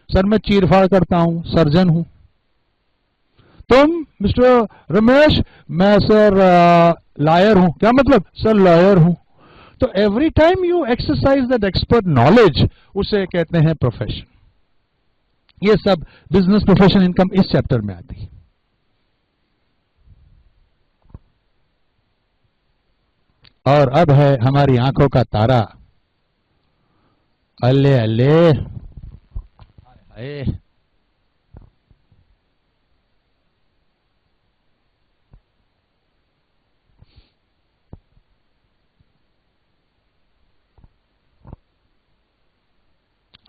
सर मैं चीरफाड़ करता हूँ, सर्जन हूँ। तुम मिस्टर रमेश? मैं सर लायर हूं। क्या मतलब? सर लॉयर हूं। तो every time you exercise that expert knowledge, उसे कहते हैं प्रोफेशन। ये सब बिजनेस, प्रोफेशन, इनकम इस चैप्टर में आती है। और अब है हमारी आंखों का तारा, अल्ले अल्ले, हाय,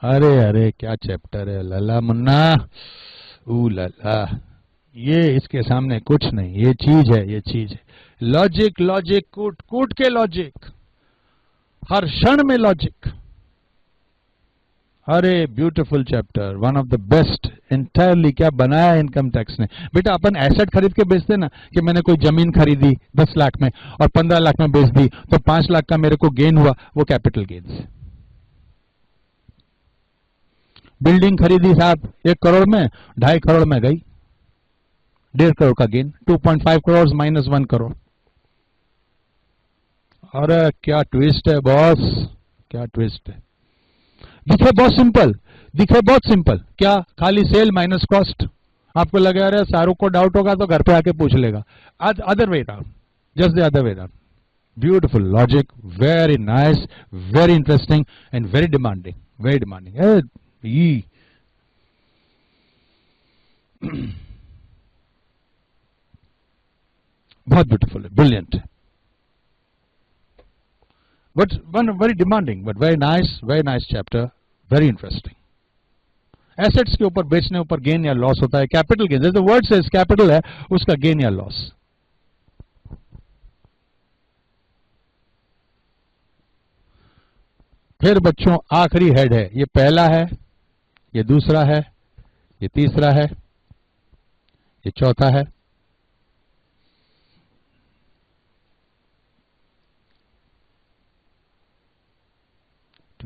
अरे अरे क्या चैप्टर है लला मुन्ना, ऊ लला, ये इसके सामने कुछ नहीं, ये चीज है, ये चीज है। लॉजिक लॉजिक, कूट कूट के लॉजिक, हर क्षण में लॉजिक। अरे beautiful chapter, one of the best entirely. क्या बनाया इनकम टैक्स ने। बेटा अपन एसेट खरीद के बेचते ना, कि मैंने कोई जमीन खरीदी 10 लाख में और 15 लाख में बेच दी, तो 5 लाख का मेरे को गेन हुआ, वो कैपिटल गेन्स। बिल्डिंग खरीदी साहब 1 करोड़ में, 2.5 करोड़ में गई, 1.5 करोड़ का गेन, 2.5 करोड़ माइनस 1 करोड़। अरे क्या ट्विस्ट है बॉस, क्या ट्विस्ट है। दिखे बहुत सिंपल, दिखे बहुत सिंपल, क्या खाली सेल माइनस कॉस्ट। आपको लगे अरे शाहरुख को डाउट होगा तो घर पे आके पूछ लेगा। Other way round, just the other way round. Beautiful logic, very nice, very interesting and very demanding, very demanding. बहुत ब्यूटीफुल है, ब्रिलियंट है, but one very demanding but very nice chapter, very interesting. Assets के ऊपर बेचने ऊपर gain या loss होता है, कैपिटल गेन, जैसे वर्ड से कैपिटल है उसका गेन या लॉस। फिर बच्चों आखिरी हेड है, ये पहला है, ये दूसरा है, ये तीसरा है, ये चौथा है।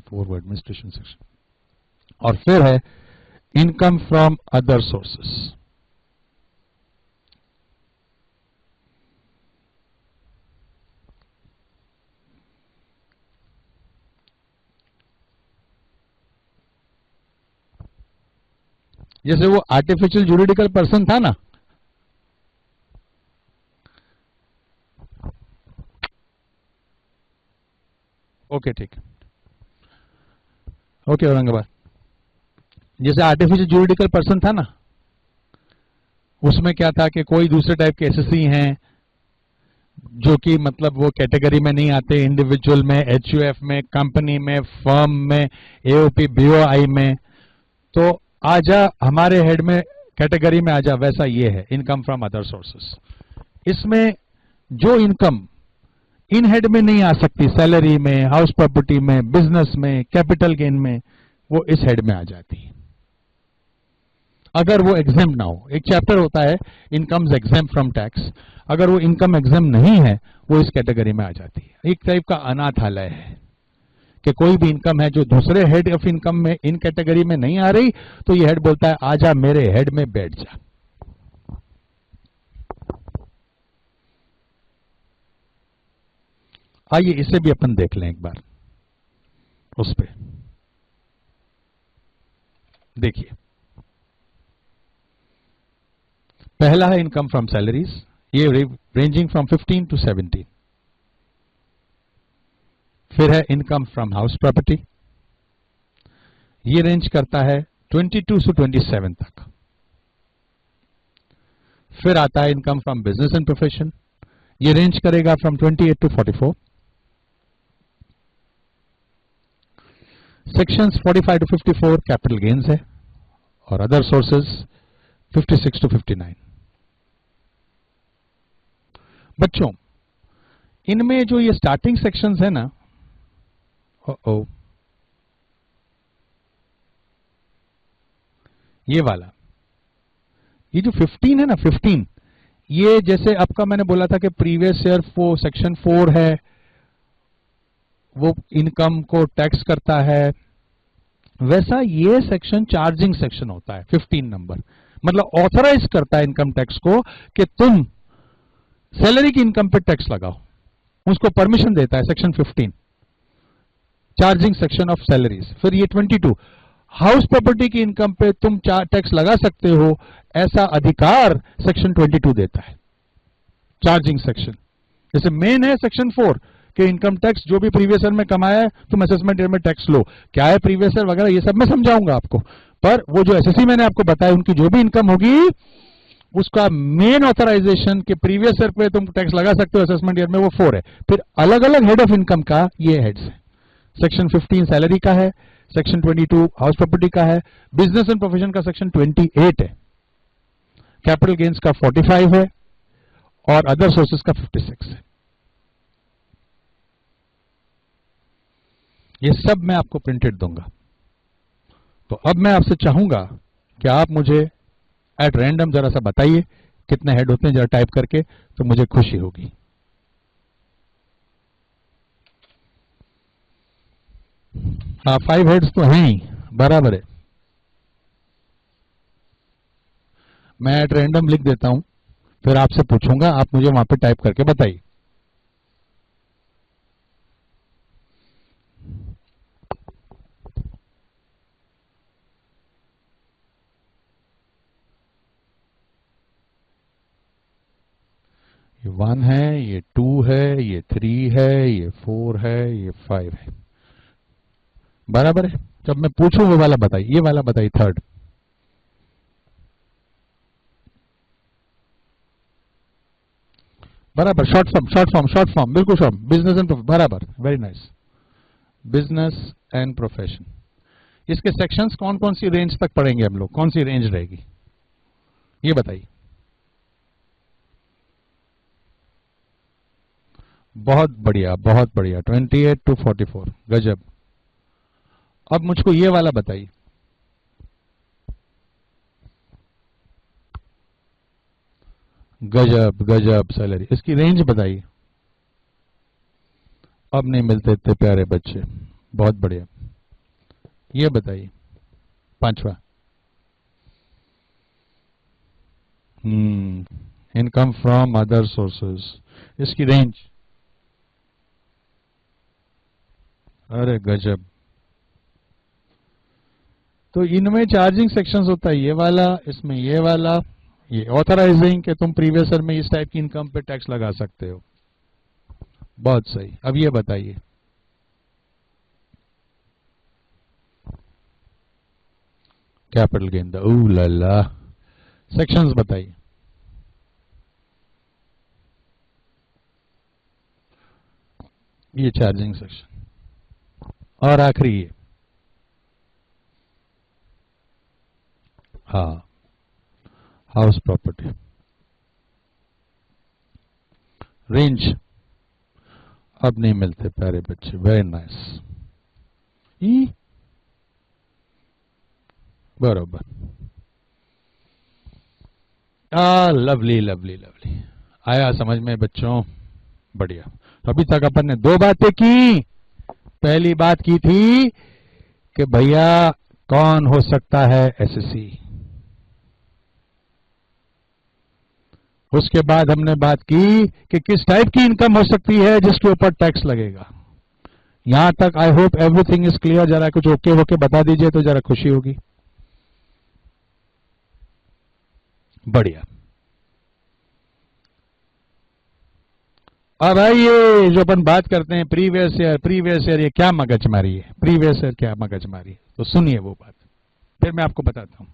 फॉरवर्ड एडमिनिस्ट्रेशन सेक्शन, और फिर है इनकम फ्रॉम अदर सोर्सेस। जैसे वो आर्टिफिशियल जुरिडिकल पर्सन था ना, ओके ठीक है, ओके औरंगाबाद, जैसे आर्टिफिशियल जुरिडिकल पर्सन था ना, उसमें क्या था कि कोई दूसरे टाइप के एसएससी हैं जो कि मतलब वो कैटेगरी में नहीं आते, इंडिविजुअल में, एचयूएफ में, कंपनी में, फर्म में, एओपी बीओआई में। तो आजा हमारे हेड में कैटेगरी में आजा, वैसा ये है इनकम फ्रॉम अदर सोर्सेस। इसमें जो इनकम इन हेड में नहीं आ सकती, सैलरी में, हाउस प्रॉपर्टी में, बिजनेस में, कैपिटल गेन में, वो इस हेड में आ जाती है अगर वो एग्जाम ना हो। एक चैप्टर होता है इनकम्स एग्जाम फ्रॉम टैक्स, अगर वो इनकम एग्जाम नहीं है वो इस कैटेगरी में आ जाती है। एक टाइप का अनाथालय है कि कोई भी इनकम है जो दूसरे हेड ऑफ इनकम में इन कैटेगरी में नहीं आ रही, तो ये हेड बोलता है आजा मेरे हेड में बैठ जा। आइए इसे भी अपन देख लें एक बार, उस पे देखिए। पहला है इनकम फ्रॉम सैलरीज, ये रेंजिंग फ्रॉम 15 टू 17। फिर है इनकम फ्रॉम हाउस प्रॉपर्टी, ये रेंज करता है 22 से 27 तक। फिर आता है income from business and profession, ये रेंज करेगा from 28 to 44। Sections 45 to 54 capital gains है, और अदर सोर्सेस 56 टू 59। बच्चों, इनमें जो ये स्टार्टिंग सेक्शंस है ना, ये वाला, ये जो 15 है ना, 15, ये जैसे आपका मैंने बोला था कि प्रीवियस ईयर वो सेक्शन 4 है, वो इनकम को टैक्स करता है, वैसा ये सेक्शन चार्जिंग सेक्शन होता है। 15 नंबर मतलब ऑथराइज करता है इनकम टैक्स को कि तुम सैलरी की इनकम पे टैक्स लगाओ, उसको परमिशन देता है section 15, charging section of salaries. फिर ये 22, हाउस प्रॉपर्टी की इनकम पे तुम टैक्स लगा सकते हो, ऐसा अधिकार सेक्शन 22 देता है, चार्जिंग सेक्शन। जैसे मेन है सेक्शन 4 कि इनकम टैक्स जो भी प्रीवियस ईयर में कमाया है तुम असेसमेंट ईयर में टैक्स लो, क्या है प्रीवियस ईयर वगैरह ये सब मैं समझाऊंगा आपको, पर वो जो एसएससी मैंने आपको बताया उनकी जो भी इनकम होगी उसका मेन ऑथराइजेशन के प्रीवियस ईयर पे तुम टैक्स लगा सकते हो असेसमेंट ईयर में, वो 4 है। फिर अलग अलग हेड ऑफ इनकम का ये हेड्स है। सेक्शन 15 सैलरी का है, सेक्शन 22 हाउस प्रॉपर्टी का है, बिजनेस एंड प्रोफेशन का सेक्शन 28 है, कैपिटल गेन्स का 45 है, और अदर सोर्सेस का 56 है। ये सब मैं आपको प्रिंटेड दूंगा। तो अब मैं आपसे चाहूंगा कि आप मुझे एट रैंडम जरा सा बताइए कितने हेड होते हैं, जरा टाइप करके, तो मुझे खुशी होगी। हाँ 5 हेड्स तो हैं ही, बराबर है। मैं एट रैंडम लिख देता हूं, फिर आपसे पूछूंगा, आप मुझे वहां पे टाइप करके बताइए। ये 1 है, ये 2 है, ये 3 है, ये 4 है, ये 5 है, बराबर है। जब मैं पूछूं वो वाला बताइए, ये वाला बताइए, थर्ड। बराबर, short form, short form, short form, बिल्कुल शॉर्ट, बिजनेस एंड प्रोफेशन, बराबर, very nice, business and profession. इसके सेक्शंस कौन कौन सी रेंज तक पढ़ेंगे हम लोग, कौन सी रेंज रहेगी ये बताइए। बहुत बढ़िया, बहुत बढ़िया, 28 टू 44, गजब। अब मुझको ये वाला बताइए, गजब गजब सैलरी, इसकी रेंज बताइए। अब नहीं मिलते इतने प्यारे बच्चे, बहुत बढ़िया। ये बताइए 5वां, इनकम फ्रॉम अदर सोर्सेस, इसकी रेंज, अरे गजब। तो इनमें चार्जिंग सेक्शंस होता है ये वाला, इसमें ये वाला, ये ऑथराइजिंग कि तुम प्रीवियस ईयर में इस टाइप की इनकम पे टैक्स लगा सकते हो। बहुत सही। अब ये बताइए, कैपिटल गेन, ओ लल्ला, सेक्शंस बताइए। ये चार्जिंग सेक्शन, और आखिरी ये, हाँ हाउस प्रॉपर्टी। रेंज अब नहीं मिलते प्यारे बच्चे, वेरी नाइस, ई बरोबर, लवली लवली लवली, आया समझ में बच्चों, बढ़िया। तो अभी तक अपन ने 2 बातें की। पहली बात की थी कि भैया कौन हो सकता है एसएससी, उसके बाद हमने बात की कि किस टाइप की इनकम हो सकती है जिसके ऊपर टैक्स लगेगा। यहां तक I hope everything is clear. जरा कुछ ओके होके बता दीजिए तो जरा खुशी होगी। बढ़िया। और भाई ये जो अपन बात करते हैं प्रीवियस ईयर, ये क्या मगजमारी है? प्रीवियस ईयर क्या मगजमारी है? तो सुनिए वो बात, फिर मैं आपको बताता हूं।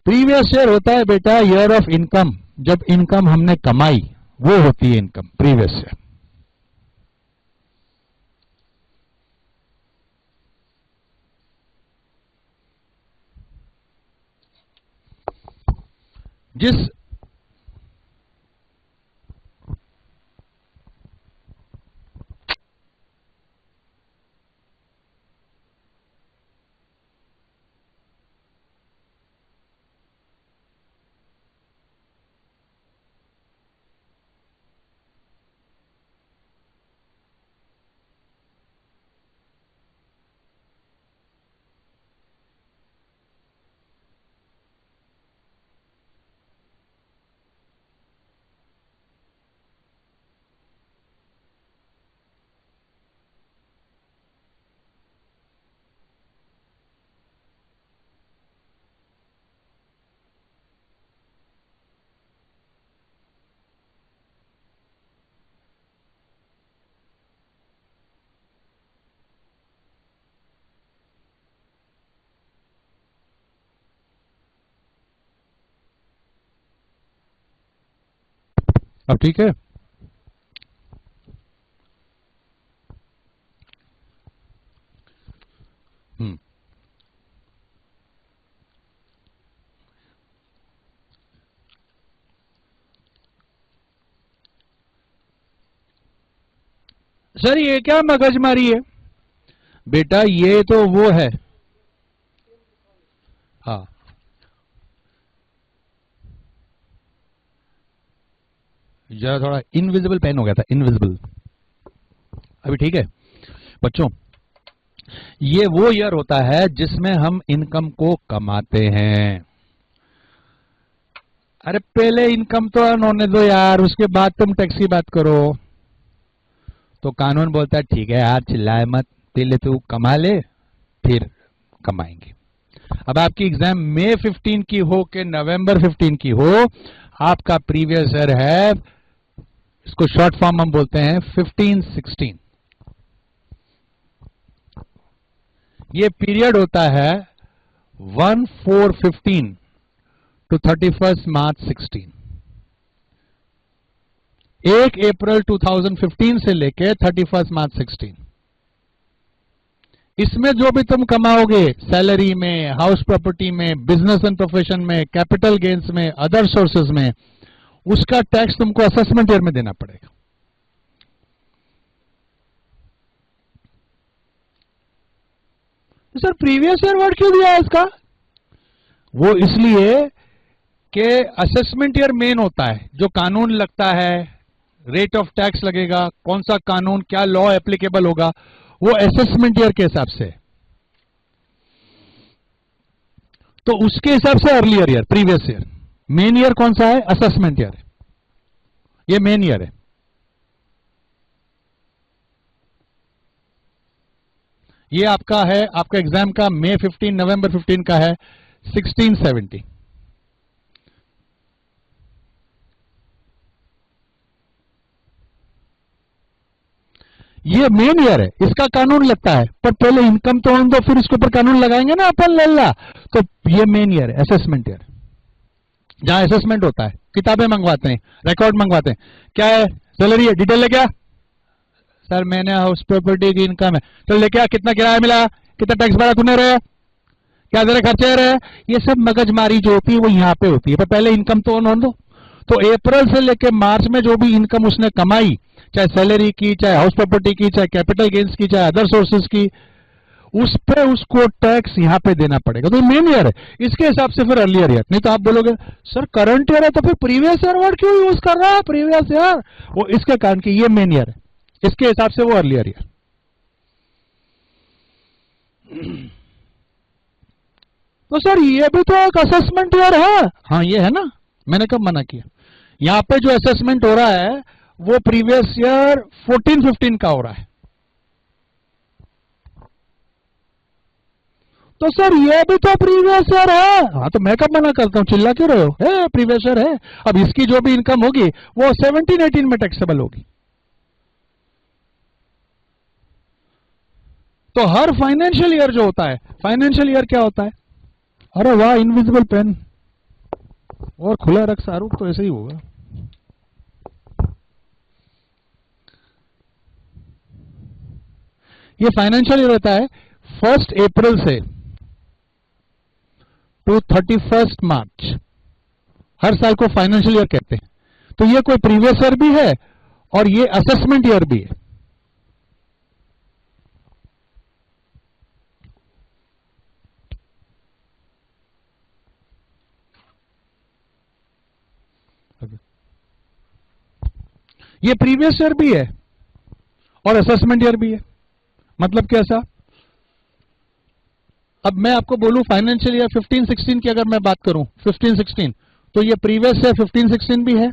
प्रीवियस ईयर होता है बेटा ईयर ऑफ इनकम, जब इनकम हमने कमाई वो होती है इनकम प्रीवियस ईयर। जिस अब ठीक है। सर ये क्या मगजमारी है? बेटा ये तो वो है, हाँ जरा थोड़ा इनविजिबल पेन हो गया था, इनविजिबल। अभी ठीक है बच्चों, ये वो ईयर होता है जिसमें हम इनकम को कमाते हैं। अरे पहले इनकम तो अर्न होने दो यार, उसके बाद तुम टैक्स की बात करो। तो कानून बोलता है ठीक है यार चिल्लाए मत, पहले तू कमा ले फिर कमाएंगे। अब आपकी एग्जाम मई 15 की हो कि नवंबर 15 की हो, आपका प्रीवियस ईयर है, इसको शॉर्ट फॉर्म हम बोलते हैं 15-16। ये पीरियड होता है 1/4/15 टू 31 मार्च 16। 1 अप्रैल 2015 से लेके 31 मार्च 16। इसमें जो भी तुम कमाओगे सैलरी में, हाउस प्रॉपर्टी में, बिजनेस एंड प्रोफेशन में, कैपिटल गेन्स में, अदर सोर्सेज में, उसका टैक्स तुमको असेसमेंट ईयर में देना पड़ेगा। सर प्रीवियस ईयर वर्ड क्यों दिया है इसका? वो इसलिए कि असेसमेंट ईयर मेन होता है, जो कानून लगता है, रेट ऑफ टैक्स लगेगा, कौन सा कानून क्या लॉ एप्लीकेबल होगा, वो असेसमेंट ईयर के हिसाब से। तो उसके हिसाब से earlier year, previous year. Main year कौन सा है? Assessment year. ये मेन ईयर है। ये आपका है, आपका एग्जाम का मई 15 नवंबर 15 का है 1670। ये मेन ईयर है, इसका कानून लगता है, पर पहले इनकम तो होने दो फिर इसके ऊपर कानून लगाएंगे ना अपन लल्ला। तो ये मेन ईयर है, असेसमेंट ईयर, जहां असेसमेंट होता है, किताबें मंगवाते हैं, रिकॉर्ड मंगवाते हैं, क्या है सैलरी है, डिटेल लेके आ। सर मैंने हाउस प्रॉपर्टी की इनकम है, चल लेके आ, कितना किराया मिला, कितना टैक्स भरा तूने रहे, क्या तेरे खर्चे रहे। ये सब मगजमारी जो होती है वो यहाँ पे होती है, पर पहले इनकम तो ऑन दो। तो अप्रैल से लेके मार्च में जो भी इनकम उसने कमाई, चाहे सैलरी की, चाहे हाउस प्रॉपर्टी की, चाहे कैपिटल गेन्स की, चाहे अदर सोर्सेज की, उस पे उसको टैक्स यहां पे देना पड़ेगा। तो मेन ईयर है, इसके हिसाब से फिर अर्लियर ईयर। नहीं तो आप बोलोगे सर करंट ईयर है तो फिर प्रीवियस ईयर वर्ड क्यों यूज कर रहा है प्रीवियस ईयर? वो इसके कारण कि ये मेन ईयर है, इसके हिसाब से वो अर्लियर ईयर। तो सर ये भी तो एक असेसमेंट ईयर है। हाँ ये है ना, मैंने कब मना किया? यहां पे जो असेसमेंट हो रहा है वो प्रीवियस ईयर 14-15 का हो रहा है। तो सर ये भी तो प्रीवियस ईयर है। हाँ तो मैं कब मना करता हूं, चिल्ला क्यों रहे हो, है प्रीवियस ईयर है। अब इसकी जो भी इनकम होगी वो 17-18 में टैक्सेबल होगी। तो हर फाइनेंशियल ईयर जो होता है, फाइनेंशियल ईयर क्या होता है, अरे वाह इनविजिबल पेन, और खुला रख शाहरुख तो ऐसे ही होगा। ये फाइनेंशियल ईयर होता है 1 अप्रैल से टू 31 मार्च, हर साल को फाइनेंशियल ईयर कहते हैं। तो ये कोई प्रीवियस ईयर भी है और ये असेसमेंट ईयर भी है। ये प्रीवियस ईयर भी है और असेसमेंट ईयर भी है। मतलब कैसा, अब मैं आपको बोलूं फाइनेंशियल ईयर 15-16 की अगर मैं बात करूं 15-16, तो ये प्रीवियस ईयर 15-16 भी है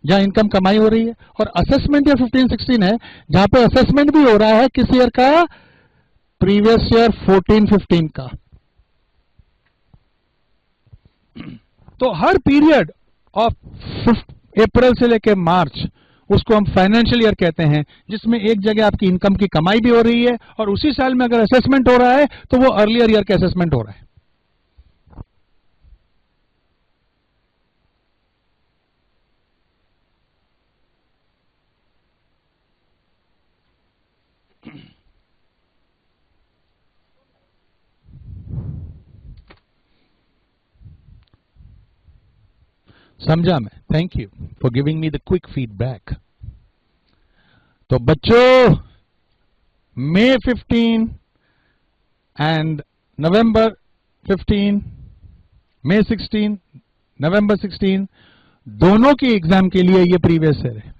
जहां इनकम कमाई हो रही है, और असेसमेंट ईयर 15-16 है जहां पे असेसमेंट भी हो रहा है किस ईयर का, प्रीवियस ईयर 14-15 का। तो हर पीरियड ऑफ अप्रैल से लेकर मार्च उसको हम फाइनेंशियल ईयर कहते हैं, जिसमें एक जगह आपकी इनकम की कमाई भी हो रही है और उसी साल में अगर असेसमेंट हो रहा है तो वो अर्लियर ईयर का असेसमेंट हो रहा है। समझा मैं, thank you for giving me the quick feedback. तो बच्चों May 15 and November 15, May 16, November 16 दोनों की एग्जाम के लिए ये प्रीवियस ईयर है।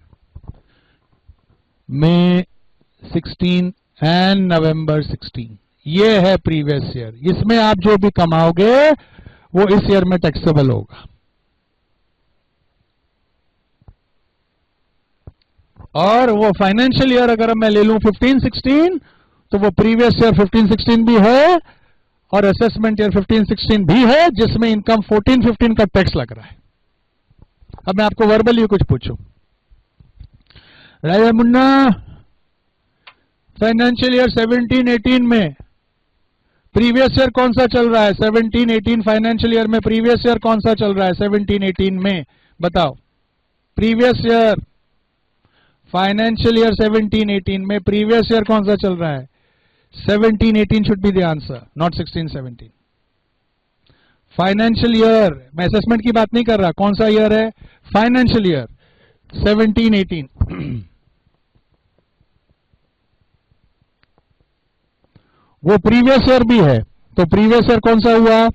May 16 एंड November 16 ये है प्रीवियस ईयर। इसमें आप जो भी कमाओगे वो इस ईयर में टैक्सेबल होगा। और वो फाइनेंशियल ईयर अगर मैं ले लूं 15-16 तो वो प्रीवियस ईयर 15-16 भी है और असेसमेंट ईयर 15-16 भी है, जिसमें इनकम 14-15 का टैक्स लग रहा है। अब मैं आपको वर्बली कुछ पूछूं, राजा मुन्ना फाइनेंशियल ईयर 17-18 में प्रीवियस ईयर कौन सा चल रहा है, 17-18 फाइनेंशियल ईयर में प्रीवियस ईयर कौन सा चल रहा है 17-18 में, बताओ। प्रीवियस ईयर फाइनेंशियल ईयर 17-18 में प्रीवियस ईयर कौन सा चल रहा है, 17-18 should be the answer, not 16-17। Financial year, मैं असेसमेंट की बात नहीं कर रहा, कौन सा ईयर है, फाइनेंशियल ईयर 17-18। वो प्रीवियस ईयर भी है, तो प्रीवियस ईयर कौन सा हुआ,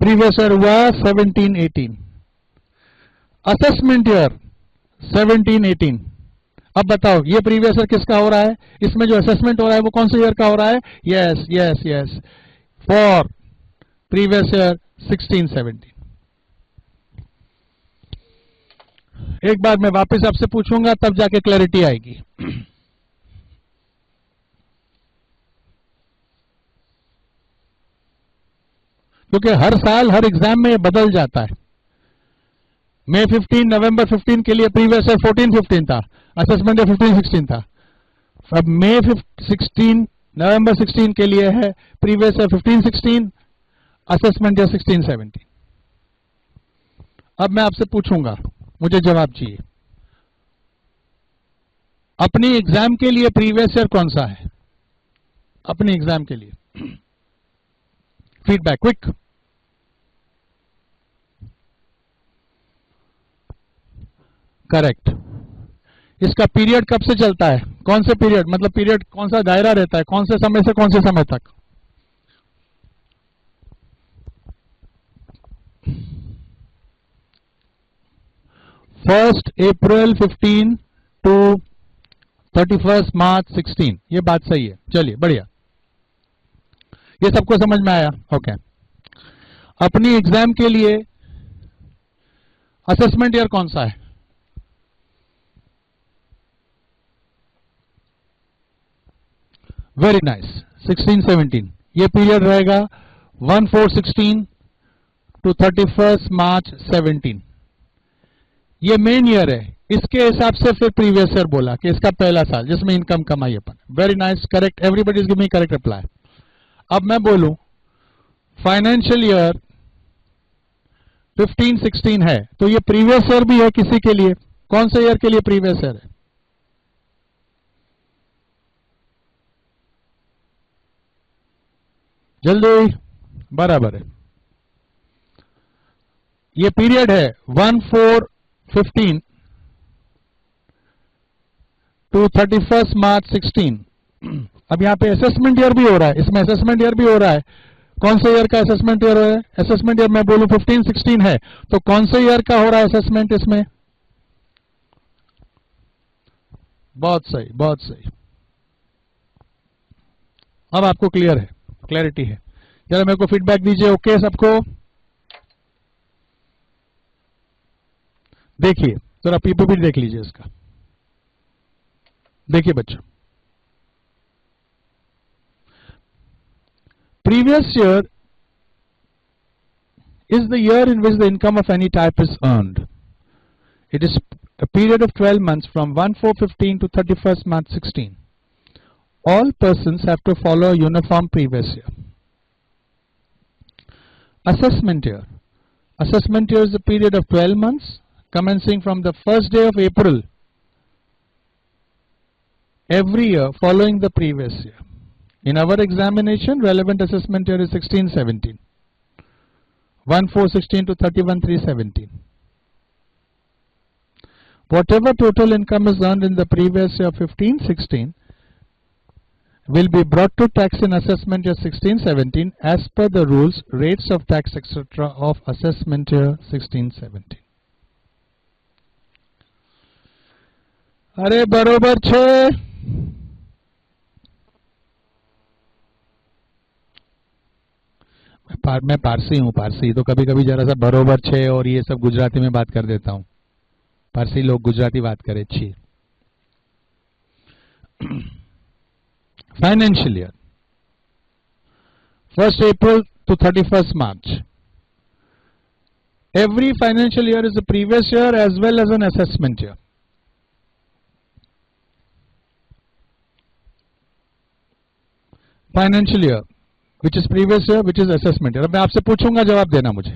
प्रीवियस ईयर हुआ 17-18। Assessment year 17-18। अब बताओ ये प्रीवियस ईयर किसका हो रहा है, इसमें जो असेसमेंट हो रहा है वो कौन से ईयर का हो रहा है, yes yes yes, for previous year 16-17। एक बार मैं वापस आपसे पूछूंगा तब जाके क्लैरिटी आएगी। क्योंकि हर साल हर एग्जाम में ये बदल जाता है। May 15 November 15 के लिए प्रीवियस ईयर 14-15 था, असेसमेंट 15-16 था। अब May 16 November 16 के लिए है प्रीवियस ईयर 15-16, असेसमेंट ईयर 16-17। अब मैं आपसे पूछूंगा, मुझे जवाब चाहिए, अपनी एग्जाम के लिए प्रीवियस ईयर कौन सा है, अपनी एग्जाम के लिए फीडबैक क्विक। करेक्ट। इसका पीरियड कब से चलता है, कौन से पीरियड, मतलब पीरियड कौन सा दायरा रहता है, कौन से समय से कौन से समय तक, फर्स्ट अप्रैल 15 टू 31 मार्च 16। ये बात सही है, चलिए बढ़िया, ये सबको समझ में आया, ओके। अपनी एग्जाम के लिए असेसमेंट ईयर कौन सा है, वेरी नाइस। 16-17 ये पीरियड रहेगा 1/4/16 टू 31 मार्च 17। ये मेन ईयर है, इसके हिसाब से फिर प्रीवियस ईयर बोला कि इसका पहला साल जिसमें इनकम कमाई अपन। Very nice, correct, everybody is giving correct reply. अब मैं बोलूं फाइनेंशियल ईयर 15-16 है तो ये प्रीवियस ईयर भी है किसी के लिए। कौन से ईयर के लिए प्रीवियस ईयर है? जल्दी, बराबर है। ये पीरियड है 1/4/15 टू 31 मार्च 16। अब यहां पे असेसमेंट ईयर भी हो रहा है, इसमें असेसमेंट ईयर भी हो रहा है। कौन से ईयर का असेसमेंट ईयर है? असेसमेंट ईयर मैं बोलूं 15-16 है तो कौन से ईयर का हो रहा है असेसमेंट इसमें? बहुत सही, बहुत सही। अब आपको क्लियर है, क्लैरिटी है। जरा मेरे को फीडबैक दीजिए। ओके सबको? देखिए जरा पीपीटी देख लीजिए इसका। देखिए बच्चों, previous year is the year in which the income of any type is earned. It is a period of 12 months from 1/4/15 to 31st March 16. All persons have to follow a uniform previous year. Assessment year. Assessment year is a period of 12 months commencing from the first day of April every year following the previous year. In our examination, relevant assessment year is 16-17, 1/4/16 to 31/3/17. Whatever total income is earned in the previous year 15-16 will be brought to tax in assessment year 16-17 as per the rules, rates of tax, etc. of assessment year 16-17. अरे बरोबर छे। मैं पारसी हूँ, पारसी तो कभी कभी जरा सा बरोबर छे और ये सब गुजराती में बात कर देता हूँ। पारसी लोग गुजराती बात करे छी। Financial year 1st April to 31st March. Every financial year is a previous year as well as an assessment year. Financial year which is previous year, which is assessment year. अब मैं आपसे पूछूंगा, जवाब देना मुझे।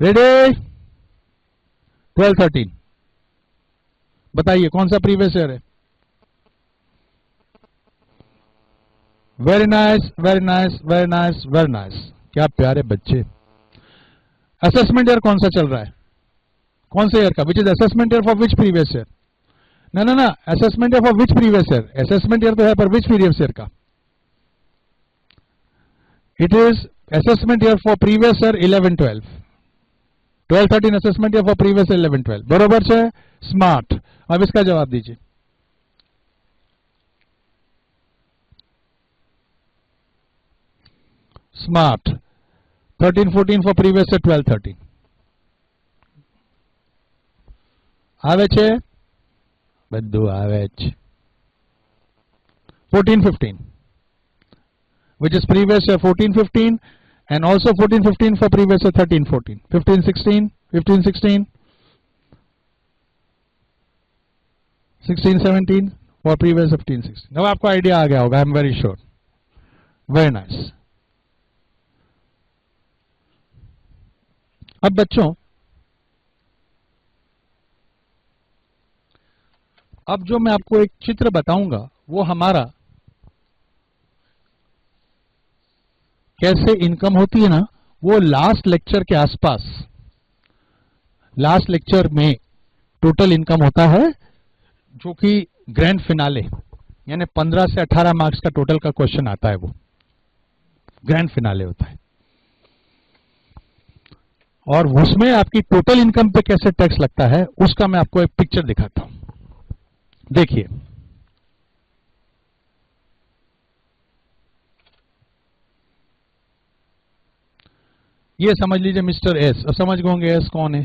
रेडी? 12-13 बताइए कौन सा प्रीवियस ईयर है? Very nice, very nice, very nice, very nice. क्या प्यारे बच्चे। असेसमेंट ईयर कौन सा चल रहा है? कौन से ईयर का? Which is assessment year for which previous year? ना, assessment year for which previous year? Assessment year तो है पर विच प्रीवियस ईयर का? It is assessment year for previous year 11-12. 12-13 assessment year for previous year 11-12. बरोबर है? Smart. अब इसका जवाब दीजिए। स्मार्ट। 13-14 for previous year 12-13. આવે છે? બધું આવે છે। 14-15. which is previous year 14-15 and also 14-15 for previous year 13-14, 15-16, 15-16, 16-17 for previous 15-16. अब आपको आइडिया आ गया होगा, I am very sure. Very nice. अब बच्चों, अब जो मैं आपको एक चित्र बताऊंगा वो हमारा कैसे इनकम होती है ना, वो लास्ट लेक्चर के आसपास, लास्ट लेक्चर में टोटल इनकम होता है जो कि ग्रैंड फिनाले यानी 15 से 18 मार्क्स का टोटल का क्वेश्चन आता है, वो ग्रैंड फिनाले होता है। और उसमें आपकी टोटल इनकम पे कैसे टैक्स लगता है उसका मैं आपको एक पिक्चर दिखाता हूं। देखिए, ये समझ लीजिए मिस्टर एस। अब समझ गए होंगे एस कौन है।